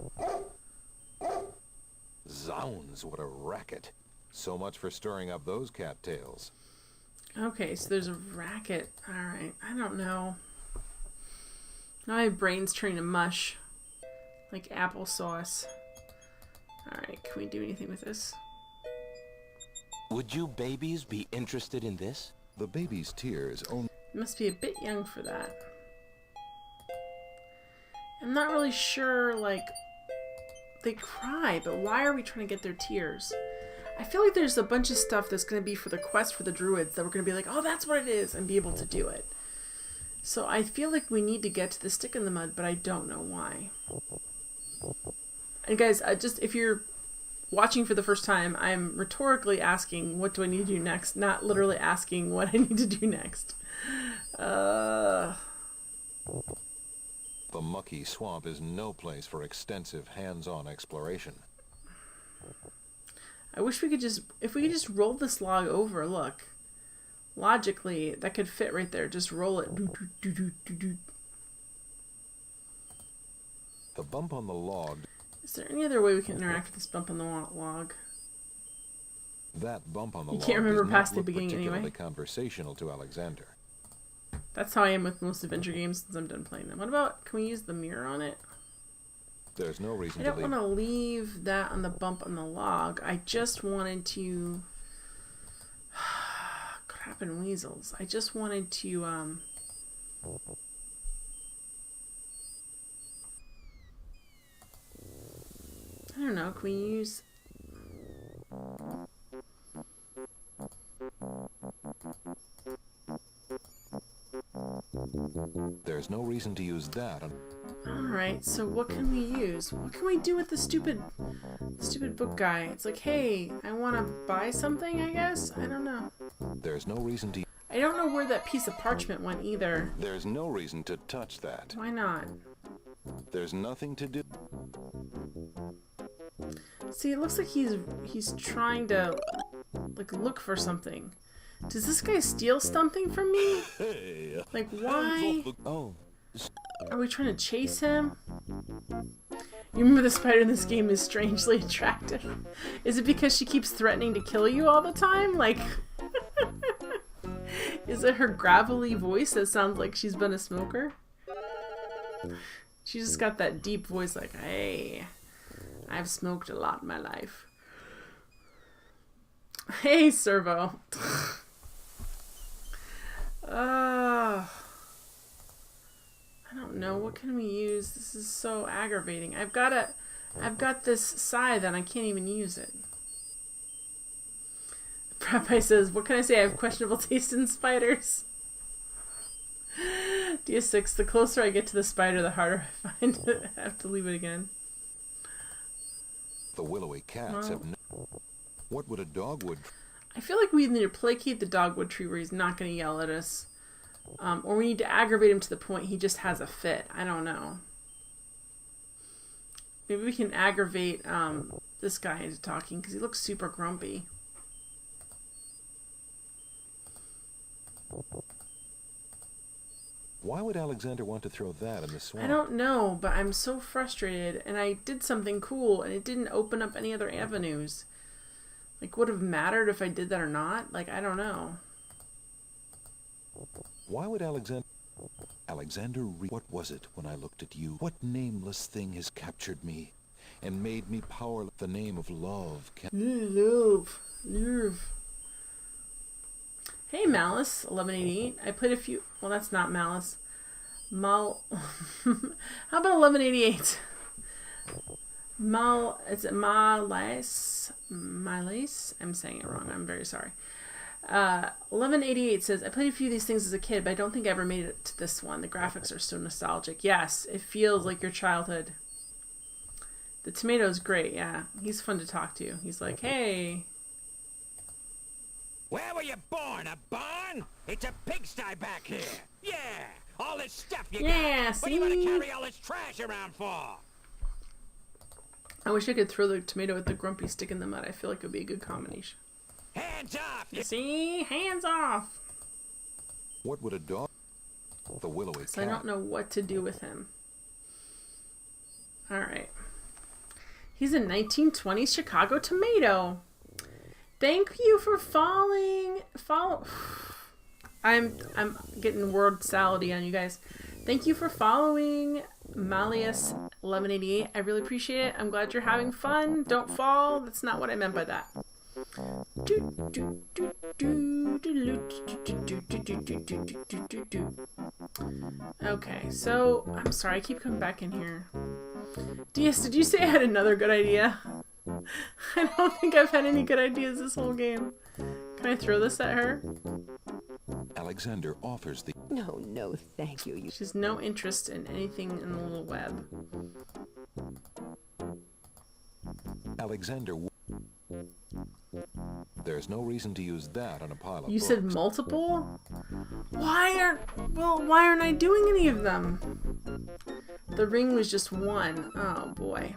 Zounds, what a racket. So much for stirring up those cattails. Okay, so there's a racket. Alright, I don't know. Now my brain's turning to mush. Like applesauce. Alright, can we do anything with this? Would you babies be interested in this? The baby's tears only... Must be a bit young for that. I'm not really sure, like... They cry, but why are we trying to get their tears? I feel like there's a bunch of stuff that's going to be for the quest for the druids that we're going to be like, oh, that's what it is, and be able to do it. So I feel like we need to get to the stick in the mud, but I don't know why. And guys, just if you're watching for the first time, I'm rhetorically asking, what do I need to do next? Not literally asking what I need to do next. The mucky swamp is no place for extensive hands-on exploration. I wish we could just, if we could just roll this log over, look. Logically, that could fit right there. Just roll it. The bump on the log... Is there any other way we can interact with this bump on the log? That bump on the You log can't remember does not past the look beginning particularly anyway. conversational to Alexander. That's how I am with most adventure games since I'm done playing them. What about, can we use the mirror on it? There's no reason I to don't leave. want to leave that on the bump on the log. I just wanted to... Crap and weasels. I just wanted to, I don't know, can we use... There's no reason to use that on... Alright, so what can we use? What can we do with the stupid book guy? It's like, hey, I want to buy something, I guess? I don't know. There's no reason to... I don't know where that piece of parchment went either. There's no reason to touch that. Why not? There's nothing to do... See, it looks like he's trying to, like, look for something. Does this guy steal something from me? Hey! Like, why? Oh, Are we trying to chase him? You remember the spider in this game is strangely attractive. Is it because she keeps threatening to kill you all the time? Like, is it her gravelly voice that sounds like she's been a smoker? She just got that deep voice like, hey, I've smoked a lot in my life. Hey, Servo. I don't know. What can we use? This is so aggravating. I've got this scythe and I can't even use it. Rabbi says, what can I say? I have questionable taste in spiders. DS6, the closer I get to the spider, the harder I find it. I have to leave it again. The willowy cats have no... What would a dogwood... I feel like we need to placate the dogwood tree where he's not going to yell at us. Or we need to aggravate him to the point he just has a fit. I don't know. Maybe we can aggravate this guy into talking because he looks super grumpy. Why would Alexander want to throw that in the swamp? I don't know, but I'm so frustrated. And I did something cool and it didn't open up any other avenues. Like, would it have mattered if I did that or not? Like, I don't know. Why would Alexander what was it when I looked at you? What nameless thing has captured me and made me powerless? The name of love can... Love. Hey, Malice, 1188. I played a few... Well, that's not Malice. How about 1188? Is it Malice? Malice? I'm saying it wrong. I'm very sorry. 1188 says, I played a few of these things as a kid, but I don't think I ever made it to this one. The graphics are so nostalgic. Yes, it feels like your childhood. The tomato's great, yeah. He's fun to talk to. He's like, hey. Where were you born? A barn? It's a pigsty back here. Yeah, all this stuff you yeah, got. see? What do you want to carry all this trash around for? I wish I could throw the tomato at the grumpy stick in the mud. I feel like it would be a good combination. Hands off! You see? Hands off! What would a dog... The willowy So cat... I don't know what to do with him. Alright. He's a 1920s Chicago tomato. Thank you for follow. I'm getting word salady on you guys. Thank you for following Malleus 1188. I really appreciate it. I'm glad you're having fun. Don't fall. That's not what I meant by that. Okay, so I'm sorry, I keep coming back in here. DS, did you say I had another good idea? I don't think I've had any good ideas this whole game. Can I throw this at her? Alexander offers the... No, thank you. She has no interest in anything in the little web. Alexander... There's no reason to use that on a pile of You books. said multiple? Why aren't I doing any of them? The ring was just one. Oh boy.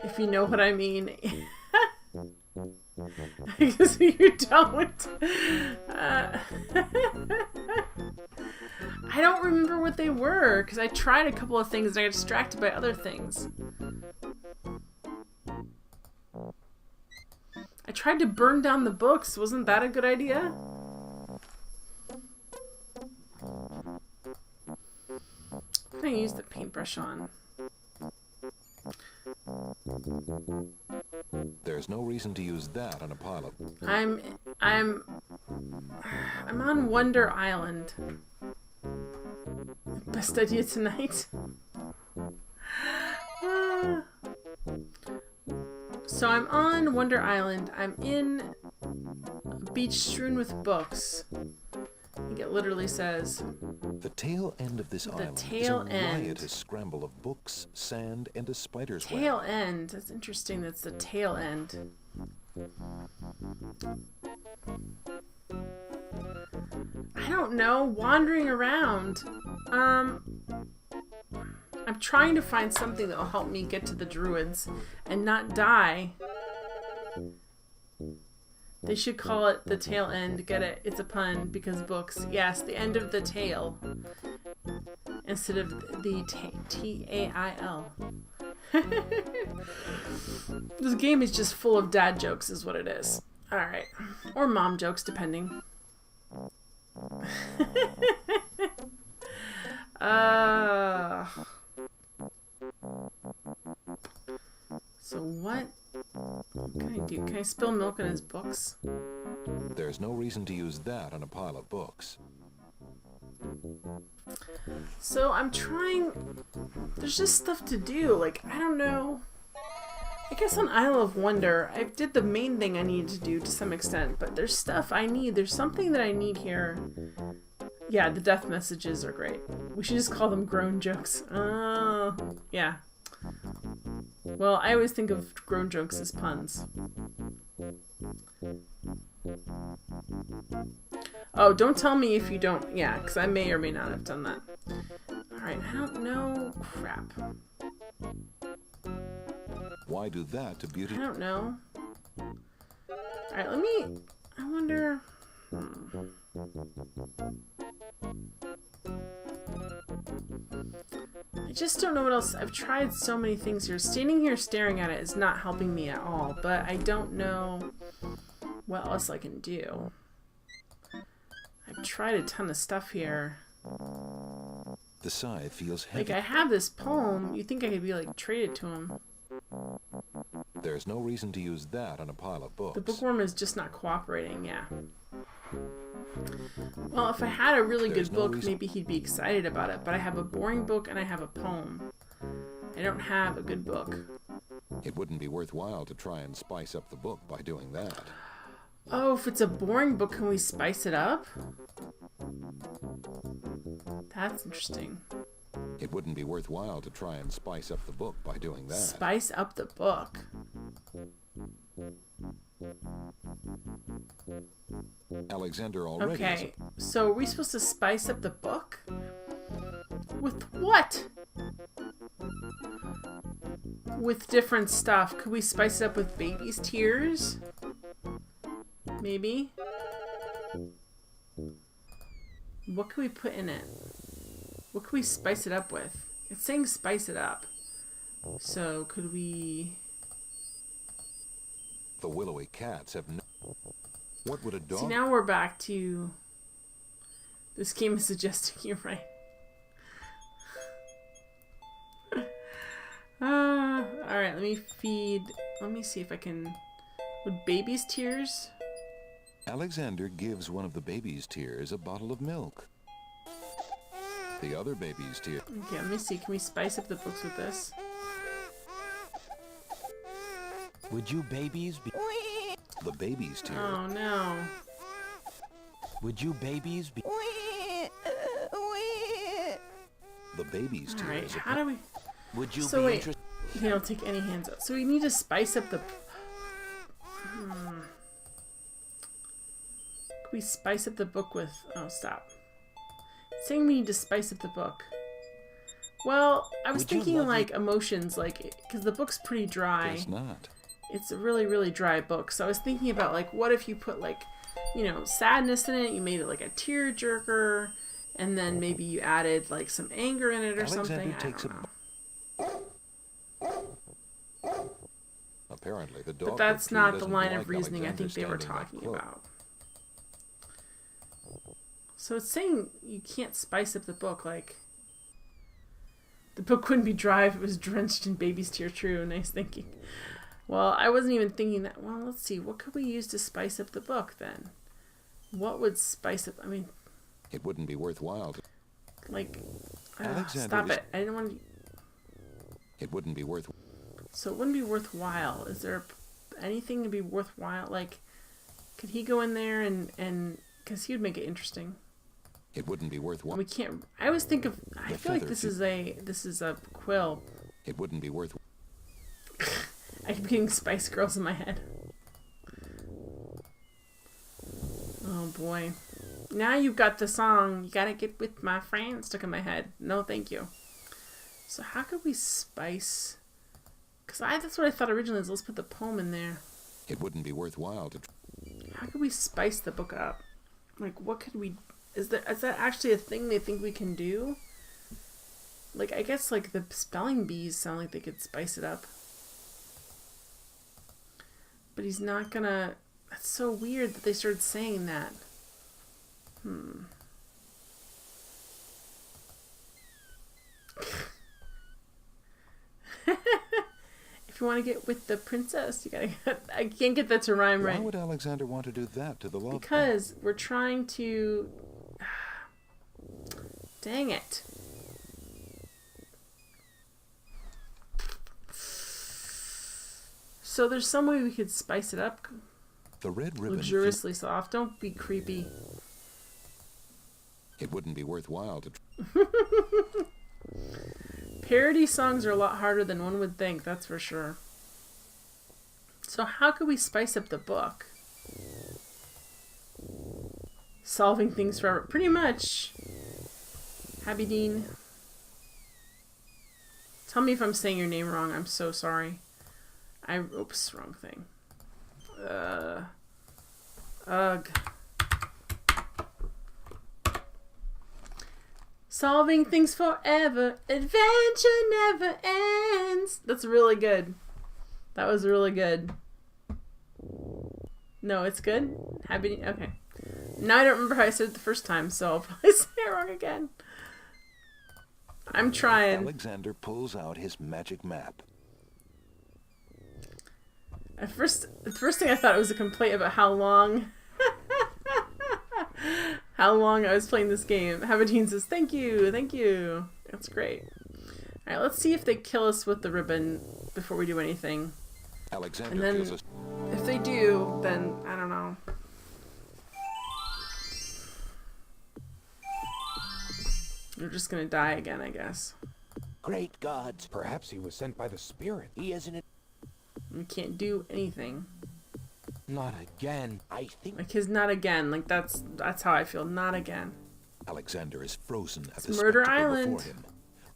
If you know what I mean. I guess you don't. I don't remember what they were, because I tried a couple of things and I got distracted by other things. I tried to burn down the books. Wasn't that a good idea? What can I use the paintbrush on? There's no reason to use that on a pile of... I'm on Wonder Island. Best idea tonight. So I'm on Wonder Island. I'm in a beach strewn with books. I think it literally says... The tail end of this island is a riotous scramble of books, sand, and a spider's web. Tail end. That's interesting. That's the tail end. I don't know. Wandering around. I'm trying to find something that will help me get to the druids and not die. They should call it the tail end. Get it? It's a pun because books. Yes, the end of the tail. Instead of the T-A-I-L. This game is just full of dad jokes is what it is. Alright. Or mom jokes, depending. So what can I do? Can I spill milk in his books? There's no reason to use that on a pile of books. So I'm trying... There's just stuff to do. Like, I don't know. I guess on Isle of Wonder, I did the main thing I needed to do to some extent, but there's stuff I need. There's something that I need here. Yeah, the death messages are great. We should just call them groan jokes. Oh, yeah. Well, I always think of groan jokes as puns. Oh, don't tell me if you don't. Yeah, because I may or may not have done that. Alright, I don't know. Crap. Why do that to beauty? I don't know. Alright, let me... I wonder... just don't know what else. I've tried so many things here. Standing here staring at it is not helping me at all, but I don't know what else I can do. I've tried a ton of stuff here. The scythe feels heavy. Like, I have this poem. You think I could be, like, trade it to him. There's no reason to use that on a pile of books. The bookworm is just not cooperating, yeah. Well, if I had a really good book, maybe he'd be excited about it, but I have a boring book and I have a poem. I don't have a good book. It wouldn't be worthwhile to try and spice up the book by doing that. Oh, if it's a boring book, can we spice it up? That's interesting. It wouldn't be worthwhile to try and spice up the book by doing that. Spice up the book. Alexander already Okay, so are we supposed to spice up the book? With what? With different stuff. Could we spice it up with baby's tears? Maybe? What could we put in it? What could we spice it up with? It's saying spice it up. So could we... The willowy cats have no... What would a dog... See, now we're back to... This game is suggesting you're right. Alright, let me feed... Let me see if I can... Would baby's tears... Alexander gives one of the baby's tears a bottle of milk. The other baby's tear... Okay, let me see. Can we spice up the books with this? Would you babies be... The baby's tear... Oh, no. Would you babies be... The baby's tear Alright, is a... how do we... Would you So be wait, interested... they don't take any hands up. So we need to spice up the... Could we spice up the book with... Oh, stop. It's saying we need to spice up the book. Well, I was Would you thinking love like emotions, like... Because the book's pretty dry. It's not. It's a really, really dry book. So I was thinking about, like, what if you put, like, you know, sadness in it, you made it like a tearjerker, and then maybe you added, like, some anger in it or something. I don't know. Apparently, the dog... But that's tree not the doesn't line like of reasoning I Alexander think they were standing up talking close. about. So it's saying you can't spice up the book, like... The book wouldn't be dry if it was drenched in baby's tear. True, nice thinking. Well, I wasn't even thinking that. Well, let's see. What could we use to spice up the book, then? What would spice up... I mean... It wouldn't be worthwhile to... Like... Alexander stop is- it. I didn't want to... It wouldn't be worth... So it wouldn't be worthwhile. Is there anything to be worthwhile? Like, could he go in there and... Because he would make it interesting. It wouldn't be worthwhile. We can't... I always think of... I The feel like feather this is a quill. It wouldn't be worth... I keep getting Spice Girls in my head. Oh boy. Now you've got the song, You Gotta Get With My Friend, stuck in my head. No, thank you. So how could we spice... Because that's what I thought originally, is let's put the poem in there. It wouldn't be worthwhile to... How could we spice the book up? Like, what could we... Is that actually a thing they think we can do? Like, I guess, like, the spelling bees sound like they could spice it up. But he's not gonna... That's so weird that they started saying that. If you want to get with the princess, you gotta get... I can't get that to rhyme Why right. would Alexander want to do that to the love? Because we're trying to... Dang it. So there's some way we could spice it up. The red ribbon... Luxuriously soft. Don't be creepy. It wouldn't be worthwhile to... Parody songs are a lot harder than one would think, that's for sure. So how could we spice up the book? Solving things forever. Pretty much. Happy Dean. Tell me if I'm saying your name wrong. I'm so sorry. Oops, wrong thing. Solving things forever. Adventure never ends. That's really good. That was really good. No, it's good? Okay. Now I don't remember how I said it the first time, so I'll probably say it wrong again. I'm trying. Alexander pulls out his magic map. The first thing I thought it was a complaint about how long I was playing this game. Habitine says, thank you. That's great. Alright, let's see if they kill us with the ribbon before we do anything. Alexander And then, feels if they do, then, I don't know. You're just gonna die again, I guess. Great gods. Perhaps he was sent by the spirit. He isn't. We can't do anything. Not again. I think. Like his not again. Like that's how I feel. Not again. Alexander is frozen at It's the Murder spectacle Island. before him.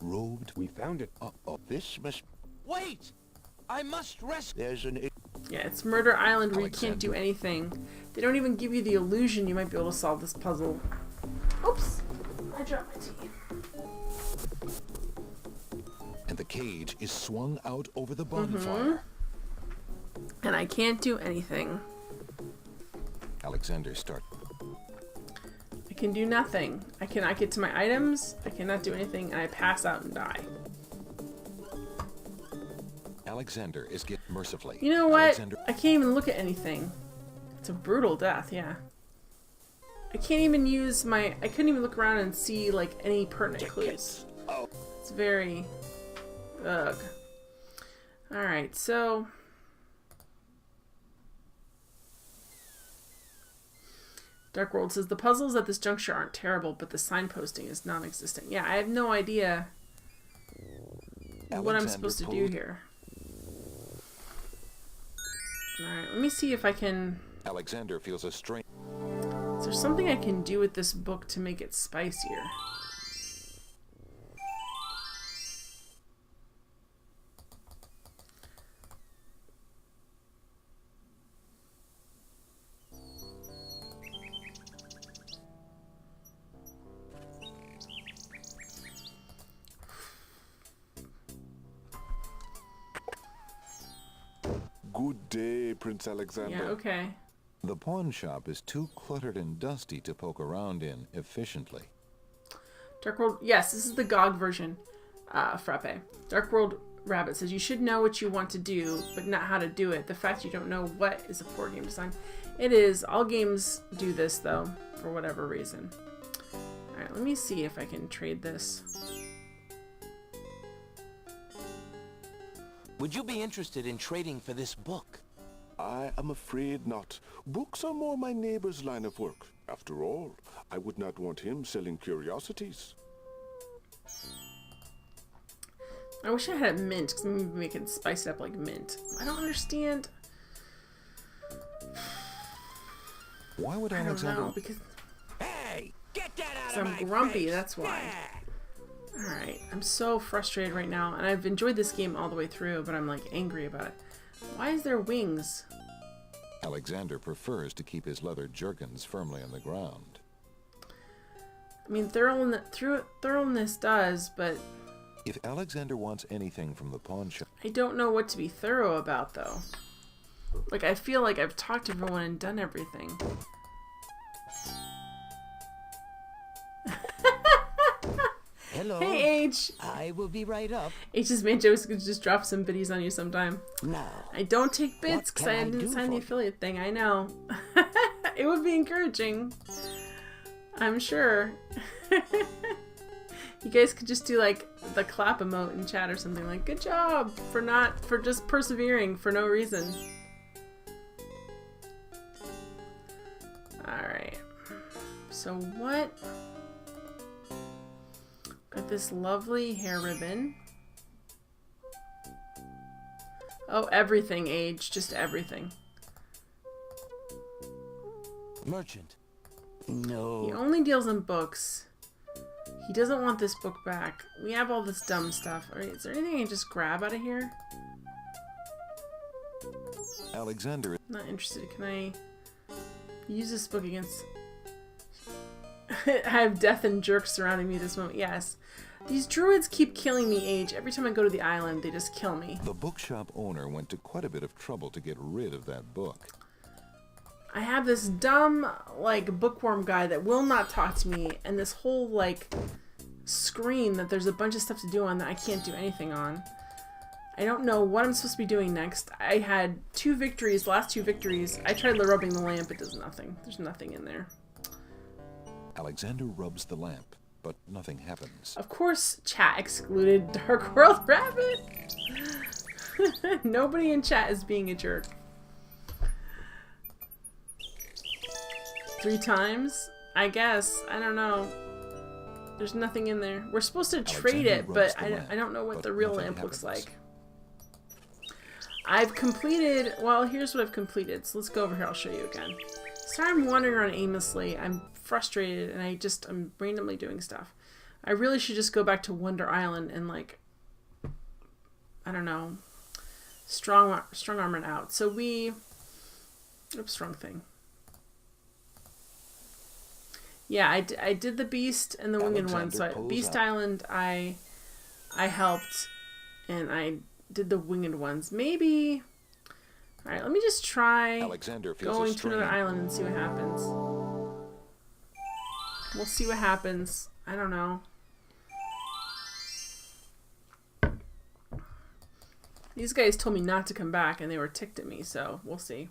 Robed. We found it. Uh-oh. This must. Wait! I must rescue. There's an. Yeah, it's Murder Island where you Alexander. can't do anything. They don't even give you the illusion you might be able to solve this puzzle. Oops! I dropped my tea. And the cage is swung out over the bonfire. And I can't do anything. Alexander starts. I can do nothing. I cannot get to my items. I cannot do anything, and I pass out and die. Alexander is get mercifully. You know what? Alexander I can't even look at anything. It's a brutal death, yeah. I can't even use my... I couldn't even look around and see, like, any pertinent clues. Oh. It's very... Ugh. Alright, so... Dark World says, the puzzles at this juncture aren't terrible, but the signposting is non-existent. Yeah, I have no idea what I'm supposed to do here. Alright, let me see if I can... Alexander feels a strain. Is there something I can do with this book to make it spicier? Good day, Prince Alexander. Yeah, okay. The pawn shop is too cluttered and dusty to poke around in efficiently. Dark World, yes, this is the GOG version, Frappe. Dark World Rabbit says, you should know what you want to do, but not how to do it. The fact you don't know what is a poor game design. It is. All games do this, though, for whatever reason. Alright, let me see if I can trade this. Would you be interested in trading for this book? I am afraid not. Books are more my neighbor's line of work. After all, I would not want him selling curiosities. I wish I had mint, because maybe we can spice it up like mint. I don't understand. Why would I don't Alexander... know, because Hey, get that out of my I'm grumpy, face. that's why. Yeah. Alright, I'm so frustrated right now, and I've enjoyed this game all the way through, but I'm like angry about it. Why is there wings? Alexander prefers to keep his leather jerkins firmly on the ground. I mean, thoroughness does, but If Alexander wants anything from the pawn shop, I don't know what to be thorough about, though. Like, I feel like I've talked to everyone and done everything. Hello. Hey, H! I will be right up. H's Manjo's could just drop some biddies on you sometime. Now, I don't take bids because can I I didn't do sign for the you? affiliate thing. I know. It would be encouraging. I'm sure. You guys could just do like the clap emote in chat or something like, good job for just persevering for no reason. Alright. So what? Got this lovely hair ribbon. Oh, everything, Age. Just everything. Merchant. He no. only deals in books. He doesn't want this book back. We have all this dumb stuff. Alright, is there anything I can just grab out of here? Alexander Not interested. Can I use this book against... I have death and jerks surrounding me at this moment. Yes. These druids keep killing me, Age. Every time I go to the island, they just kill me. The bookshop owner went to quite a bit of trouble to get rid of that book. I have this dumb, like, bookworm guy that will not talk to me, and this whole, like, screen that there's a bunch of stuff to do on that I can't do anything on. I don't know what I'm supposed to be doing next. I had 2 victories, last 2 victories. I tried rubbing the lamp, it does nothing. There's nothing in there. Alexander rubs the lamp, but nothing happens. Of course, chat excluded Dark World Rabbit. Nobody in chat is being a jerk. 3 times? I guess. I don't know. There's nothing in there. We're supposed to trade it, but I don't know what the real lamp looks like. I've completed... Well, here's what I've completed. So let's go over here. I'll show you again. Sorry I'm wandering around aimlessly. I'm frustrated, and I'm randomly doing stuff. I really should just go back to Wonder Island and, like... I don't know. Strong arm it out. So we... Oops, wrong thing. Yeah, I did the Beast and the Winged one. So Beast Island, I helped, and I did the Winged ones. Maybe. All right, let me just try going to another island and see what happens. We'll see what happens. I don't know. These guys told me not to come back, and they were ticked at me, so we'll see.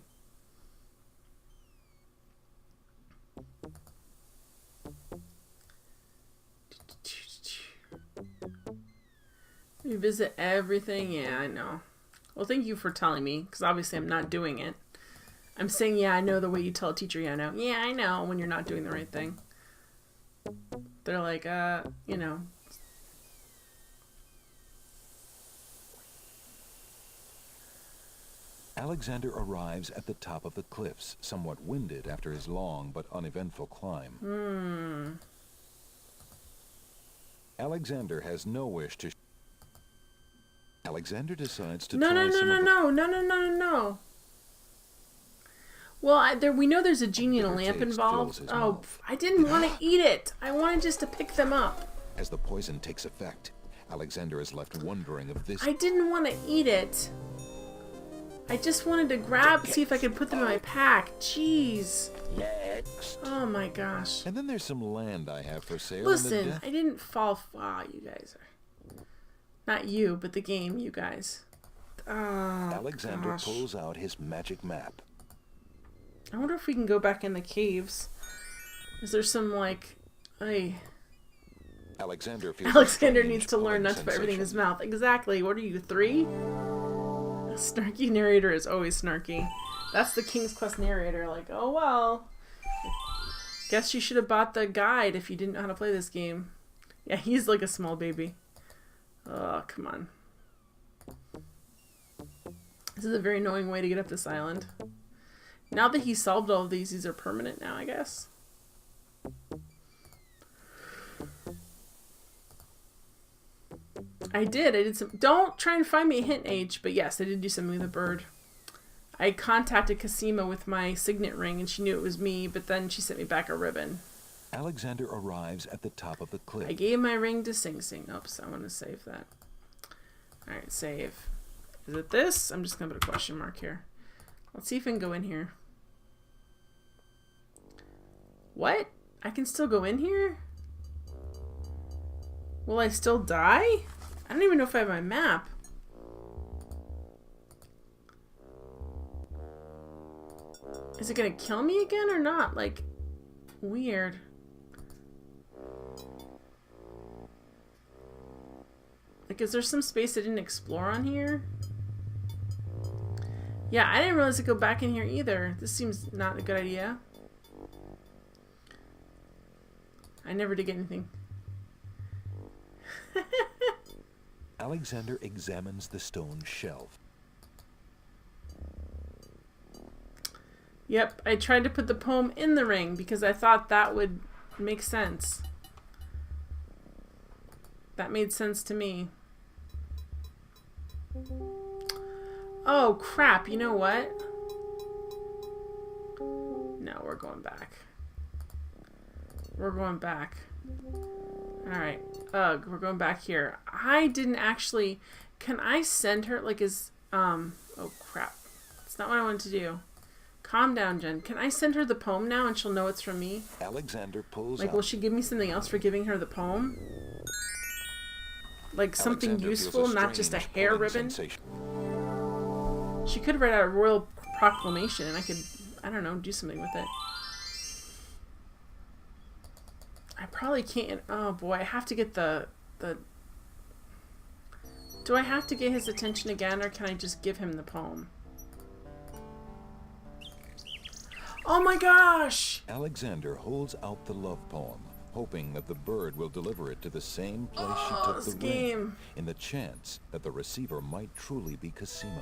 Revisit everything. Yeah, I know. Well, thank you for telling me, because obviously I'm not doing it. I'm saying, yeah, I know the way you tell a teacher, yeah, I know. Yeah, I know when you're not doing the right thing. They're like, you know. Alexander arrives at the top of the cliffs, somewhat winded after his long but uneventful climb. Alexander has no wish to... Alexander decides to try No. Well, we know there's a genie and a lamp involved. Oh, I didn't want to eat it. I wanted just to pick them up. As the poison takes effect, Alexander is left wondering if this... I didn't want to eat it. I just wanted to see if I could put them in my pack. Jeez. Oh my gosh. And then there's some land I have for sale. Listen, I didn't fall... Wow, you guys are... Not you, but the game, you guys. Oh, Alexander gosh. pulls out his magic map. I wonder if we can go back in the caves. Is there some, like... Alexander needs to learn not to put everything in his mouth. Exactly. What are you, 3? A snarky narrator is always snarky. That's the King's Quest narrator. Like, oh well. Guess you should have bought the guide if you didn't know how to play this game. Yeah, he's like a small baby. Oh, come on. This is a very annoying way to get up this island. Now that he solved all of these are permanent now, I guess. I did some... Don't try and find me a hint, Age, but yes, I did do something with a bird. I contacted Cosima with my signet ring, and she knew it was me, but then she sent me back a ribbon. Alexander arrives at the top of the cliff. I gave my ring to Sing Sing. Oops, I want to save that. Alright, save. Is it this? I'm just going to put a question mark here. Let's see if I can go in here. What? I can still go in here? Will I still die? I don't even know if I have my map. Is it going to kill me again or not? Like, weird. Like, is there some space I didn't explore on here? Yeah, I didn't realize to go back in here either. This seems not a good idea. I never did get anything. Alexander examines the stone shelf. Yep, I tried to put the poem in the ring because I thought that would make sense. That made sense to me. Oh, crap. You know what? No, we're going back. we're going back. Alright. Ugh, we're going back here. I didn't actually... Can I send her, like, oh, crap. That's not what I wanted to do. Calm down, Jen. Can I send her the poem now and she'll know it's from me? Alexander pulls Like, out. will she give me something else for giving her the poem? Like, something Alexander feels useful, not just a strange hair pulling ribbon? sensation. She could write out a royal proclamation and I could, I don't know, do something with it. I probably can't. Oh boy, I have to get the... Do I have to get his attention again, or can I just give him the poem? Oh my gosh! Alexander holds out the love poem, hoping that the bird will deliver it to the same place she took this the game. ring, in the chance that the receiver might truly be Cosima.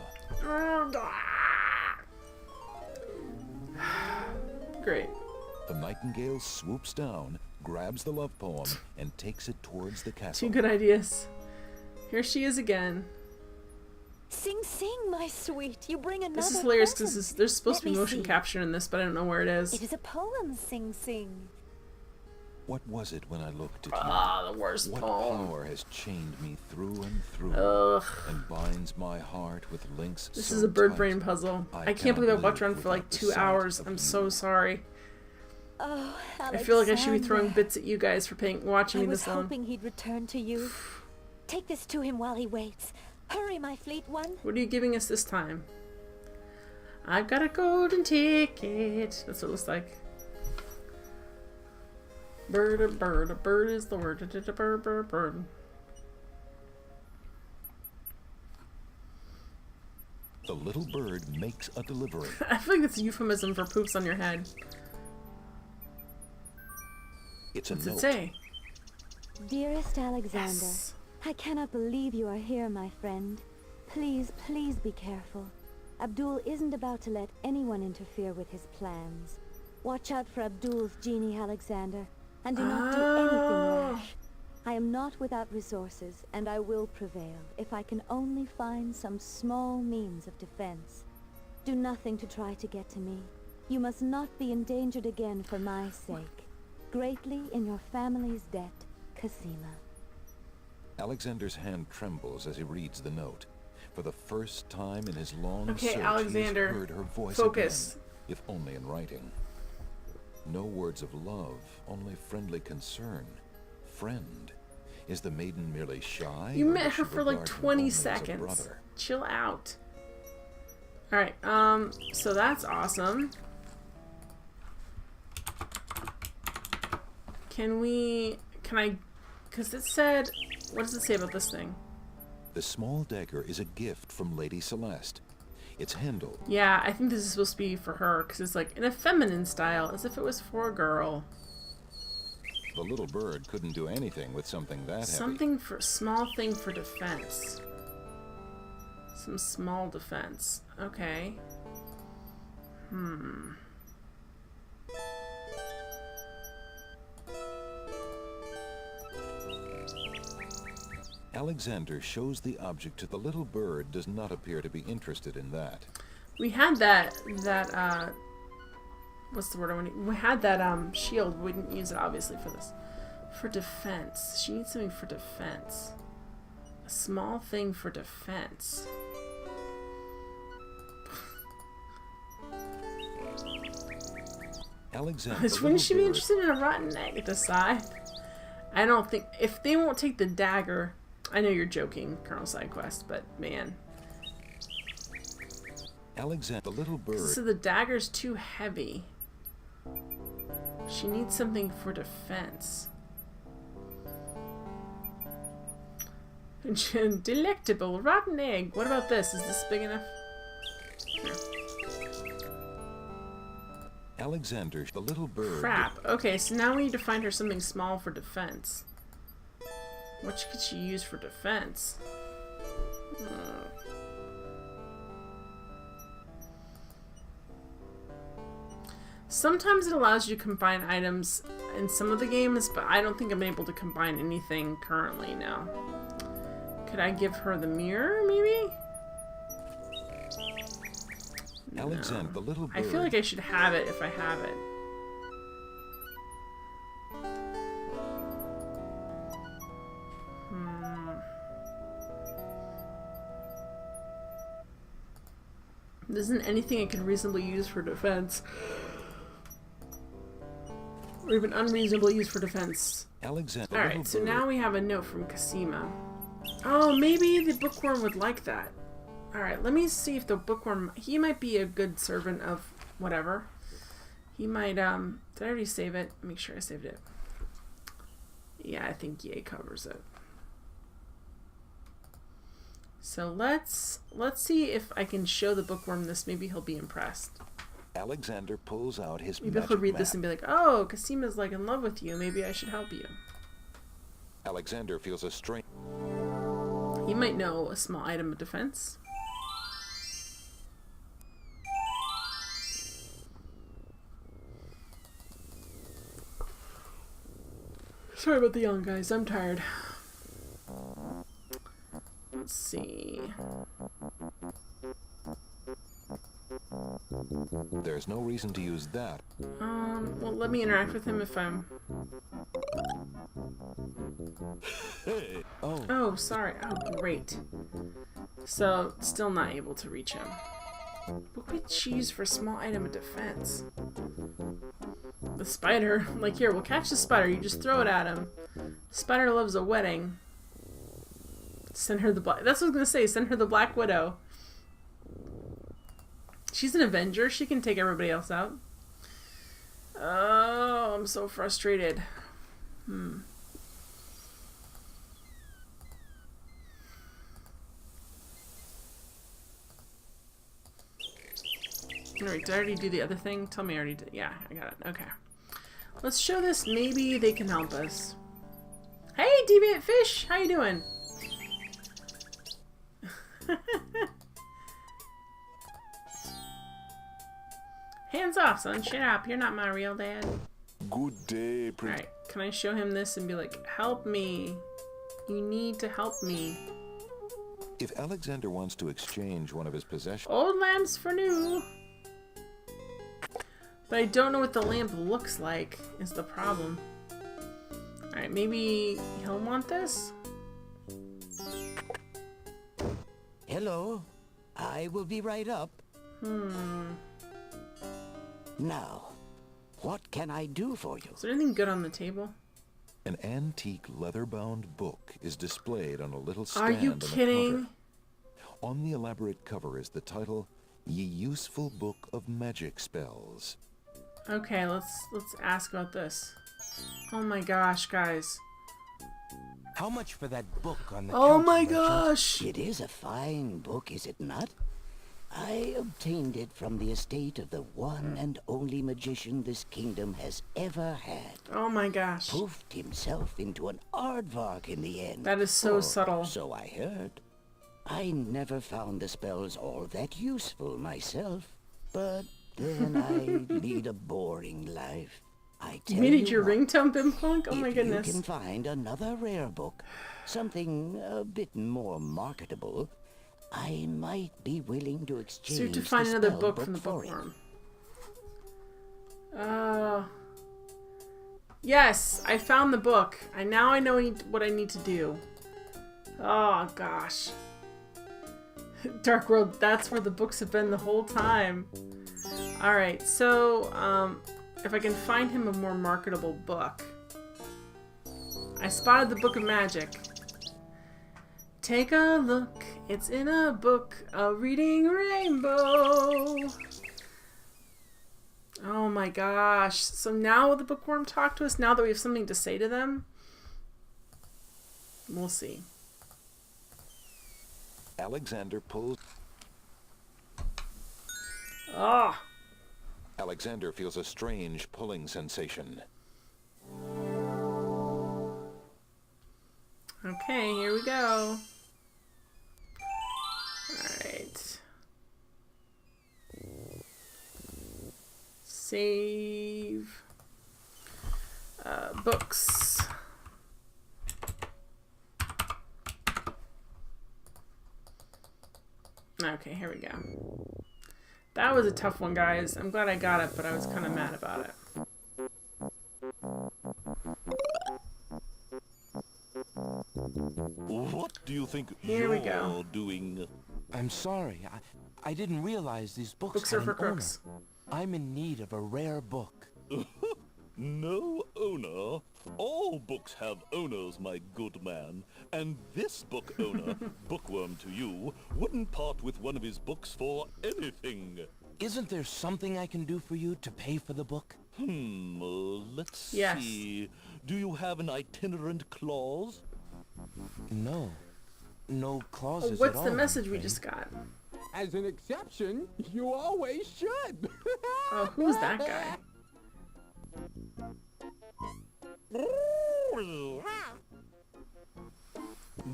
Great. The nightingale swoops down, grabs the love poem, and takes it towards the castle. Two good ideas. Here she is again. Sing, sing, my sweet. You bring another This is hilarious present. because there's supposed to Let be me motion see. capture in this, but I don't know where it is. It is a poem, Sing Sing. What was it when I looked at you? Ah, the worst What poem. power has chained me through and through, Ugh. and binds my heart with links This so is a bird tight, brain puzzle. I I can't cannot believe I watched live around for like without the 2 sight hours. of I'm you. so sorry. Oh, Alexander. I feel like I should be throwing bits at you guys for watching I me was this long. hoping he'd return to you. Take this to him while he waits. Hurry, my fleet one. What are you giving us this time? I've got a golden ticket. That's what it looks like. Bird, a bird is the word. A bird, bird, bird. The little bird makes a delivery. I feel like that's a euphemism for poops on your head. It's a What's note. it say? Dearest Alexander, Yes. I cannot believe you are here, my friend. Please, please be careful. Abdul isn't about to let anyone interfere with his plans. Watch out for Abdul's genie, Alexander, and do not do anything rash. I am not without resources, and I will prevail if I can only find some small means of defense. Do nothing to try to get to me. You must not be endangered again for my sake. Greatly in your family's debt, Cosima. Alexander's hand trembles as he reads the note. For the first time in his long Okay, search, Alexander, he has heard her voice focus. again, if only in writing. No words of love, only friendly concern. Friend. Is the maiden merely shy? You or met does her she for like regard him 20 only as a seconds. brother? Chill out. Alright, so that's awesome. Because it said, what does it say about this thing? The small dagger is a gift from Lady Celeste. Its handle, Yeah, I think this is supposed to be for her, because it's like in a feminine style, as if it was for a girl. the little bird couldn't do anything with something that heavy. Something for, small thing for defense. Some small defense. Okay. Alexander shows the object to the little bird, does not appear to be interested in that. We had that what's the word I want to... We had that, shield. We didn't use it, obviously, for this. For defense. She needs something for defense. A small thing for defense. Alexander, the Wouldn't little she be bird, interested in a rotten egg at the side? I don't think... If they won't take the dagger... I know you're joking, Colonel Sidequest, but man. Alexander, the little bird, So the dagger's too heavy. She needs something for defense. Delectable rotten egg. What about this? Is this big enough? Here. Alexander, the little bird, Crap. Okay, so now we need to find her something small for defense. What could she use for defense? Sometimes it allows you to combine items in some of the games, but I don't think I'm able to combine anything currently now. Could I give her the mirror, maybe? Alexander, the little bird, I feel like I should have it if I have it. There isn't anything I can reasonably use for defense. Or even unreasonably use for defense. Alexander. Alright, so now we have a note from Cassima. Oh, maybe the bookworm would like that. Alright, let me see if the bookworm... He might be a good servant of whatever. He might, Did I already save it? Make sure I saved it. Yeah, I think yay covers it. So let's see if I can show the bookworm this. Maybe he'll be impressed. Alexander pulls out his Maybe he'll read this and be like, oh, Cassima's like in love with you. Maybe I should help you. Alexander feels a strain. He might know a small item of defense. Sorry about the yawn, guys. I'm tired. Let's see. There's no reason to use that. Well, let me interact with him if I'm... Oh, sorry. Oh, great. So, still not able to reach him. What could we choose for a small item of defense? The spider. Like, here, we'll catch the spider. You just throw it at him. Spider loves a wedding. Send her the black... That's what I was going to say. Send her the Black Widow. She's an Avenger. She can take everybody else out. Oh, I'm so frustrated. Alright, did I already do the other thing? Tell me I already did. Yeah, I got it. Okay. Let's show this. Maybe they can help us. Hey, Deviant Fish! How you doing? Hands off, son. Shut up. You're not my real dad. Good day, Prince. Alright, can I show him this and be like, help me. You need to help me. If Alexander wants to exchange one of his possessions... Old lamps for new. But I don't know what the lamp looks like, is the problem. Alright, maybe he'll want this? Hello. I will be right up. Now, what can I do for you? Is there anything good on the table? An antique leather-bound book is displayed on a little stand. Are you on the kidding? counter. On the elaborate cover is the title, Ye Useful Book of Magic Spells. Okay, let's ask about this. Oh my gosh, guys. How much for that book on the Oh counter, my merchant? gosh! It is a fine book, is it not? I obtained it from the estate of the one and only magician this kingdom has ever had. Oh my gosh. Poofed himself into an aardvark in the end. That is so subtle. So I heard. I never found the spells all that useful myself, but then I lead a boring life. I tell You made it you your what, ringtone, Bimplunk? Oh my if goodness. you can find another rare book, something a bit more marketable, I might be willing to exchange So you have to find the another spell book from the for it. bookworm. Yes, I found the book. Now I know what I need to do. Oh gosh. Dark World, that's where the books have been the whole time. Alright, so, if I can find him a more marketable book. I spotted the Book of Magic. Take a look, it's in a book, a reading rainbow. Oh my gosh. So now will the bookworm talk to us? Now that we have something to say to them? We'll see. Alexander pulls... Ah! Alexander feels a strange pulling sensation. Okay, here we go. Alright. Save. Books. Okay, here we go. That was a tough one, guys. I'm glad I got it, but I was kind of mad about it. What do you think Here we you're go. doing? I'm sorry. I didn't realize these books Books had are for an owner. crooks. I'm in need of a rare book. No owner. All books have owners, my good man. And this book owner, Bookworm to you, wouldn't part with one of his books for anything. Isn't there something I can do for you to pay for the book? Let's Yes. see. Do you have an itinerant clause? No. No Oh, clauses at what's all, the I'm message we afraid. just got? As an exception, you always should. Oh, who's that guy?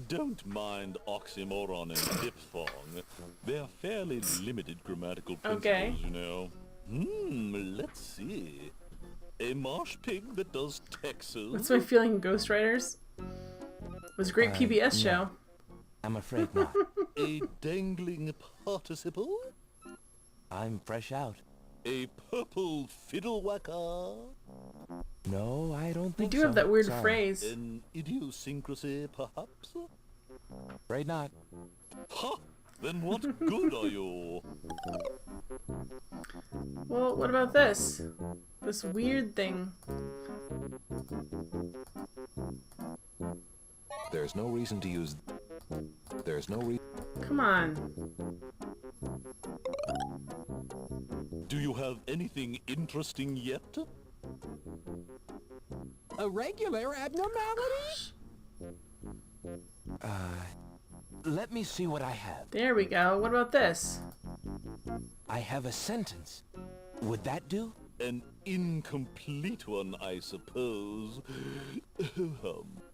Don't mind oxymoron and diphthong. They're fairly limited grammatical principles, Okay. you know. Let's see. A marsh pig that does Texas. What's my feeling, Ghostwriters? It was a great PBS no. show. I'm afraid not. A dangling participle. I'm fresh out. A purple fiddle whacker. No, I don't We think do so. have that weird Sorry. phrase. An idiosyncrasy, perhaps? Afraid not. Ha! Then what good are you? Well, what about this? This weird thing. There's no reason to use... There's no reason... Come on. Do you have anything interesting yet? A regular abnormality? Let me see what I have. There we go. What about this? I have a sentence. Would that do? An incomplete one, I suppose.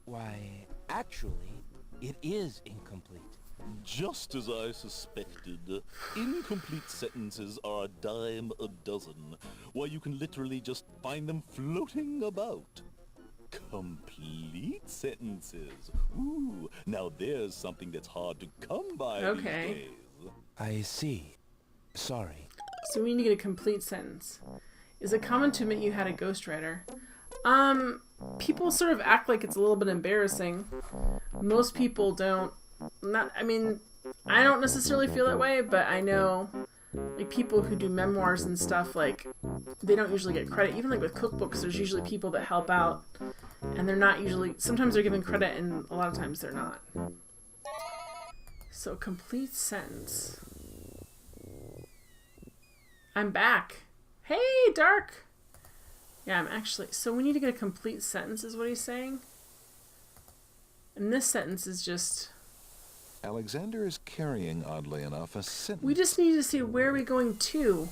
Why, actually, it is incomplete. Just as I suspected, incomplete sentences are a dime a dozen. Why, you can literally just find them floating about. Complete sentences. Ooh, now there's something that's hard to come by Okay. these days. I see. Sorry. So we need to get a complete sentence. Is it common to admit you had a ghostwriter? People sort of act like it's a little bit embarrassing. Most people don't. I mean, I don't necessarily feel that way, but I know, like, people who do memoirs and stuff, like, they don't usually get credit. Even, like, with cookbooks, there's usually people that help out, and they're not usually, sometimes they're given credit, and a lot of times they're not. So, complete sentence. I'm back. Hey, Dark! Yeah, I'm actually, so we need to get a complete sentence, is what he's saying. And this sentence is just... Alexander is carrying, oddly enough, a sentence. We just need to see where are we going to.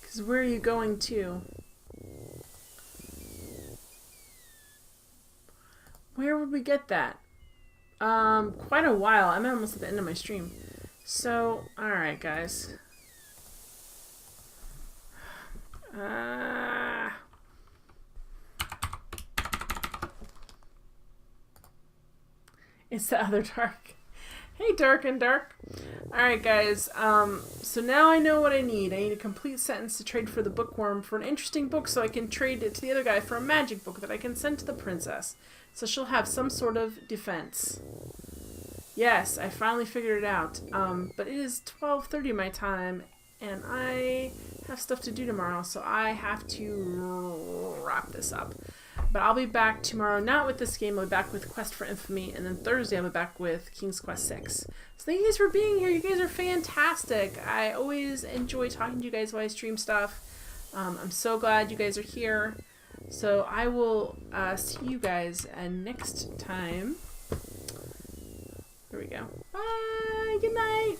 Because where are you going to? Where would we get that? Quite a while. I'm almost at the end of my stream. So, alright guys. It's the other Dark. Hey, Dark and Dark. Alright, guys. So now I know what I need. I need a complete sentence to trade for the Bookworm for an interesting book so I can trade it to the other guy for a magic book that I can send to the princess. So she'll have some sort of defense. Yes, I finally figured it out. But it is 12:30 my time, and I have stuff to do tomorrow, so I have to wrap this up. But I'll be back tomorrow, not with this game, I'll be back with Quest for Infamy, and then Thursday I'll be back with King's Quest 6. So thank you guys for being here, you guys are fantastic. I always enjoy talking to you guys while I stream stuff. I'm so glad you guys are here. So I will see you guys next time. Here we go. Bye, good night.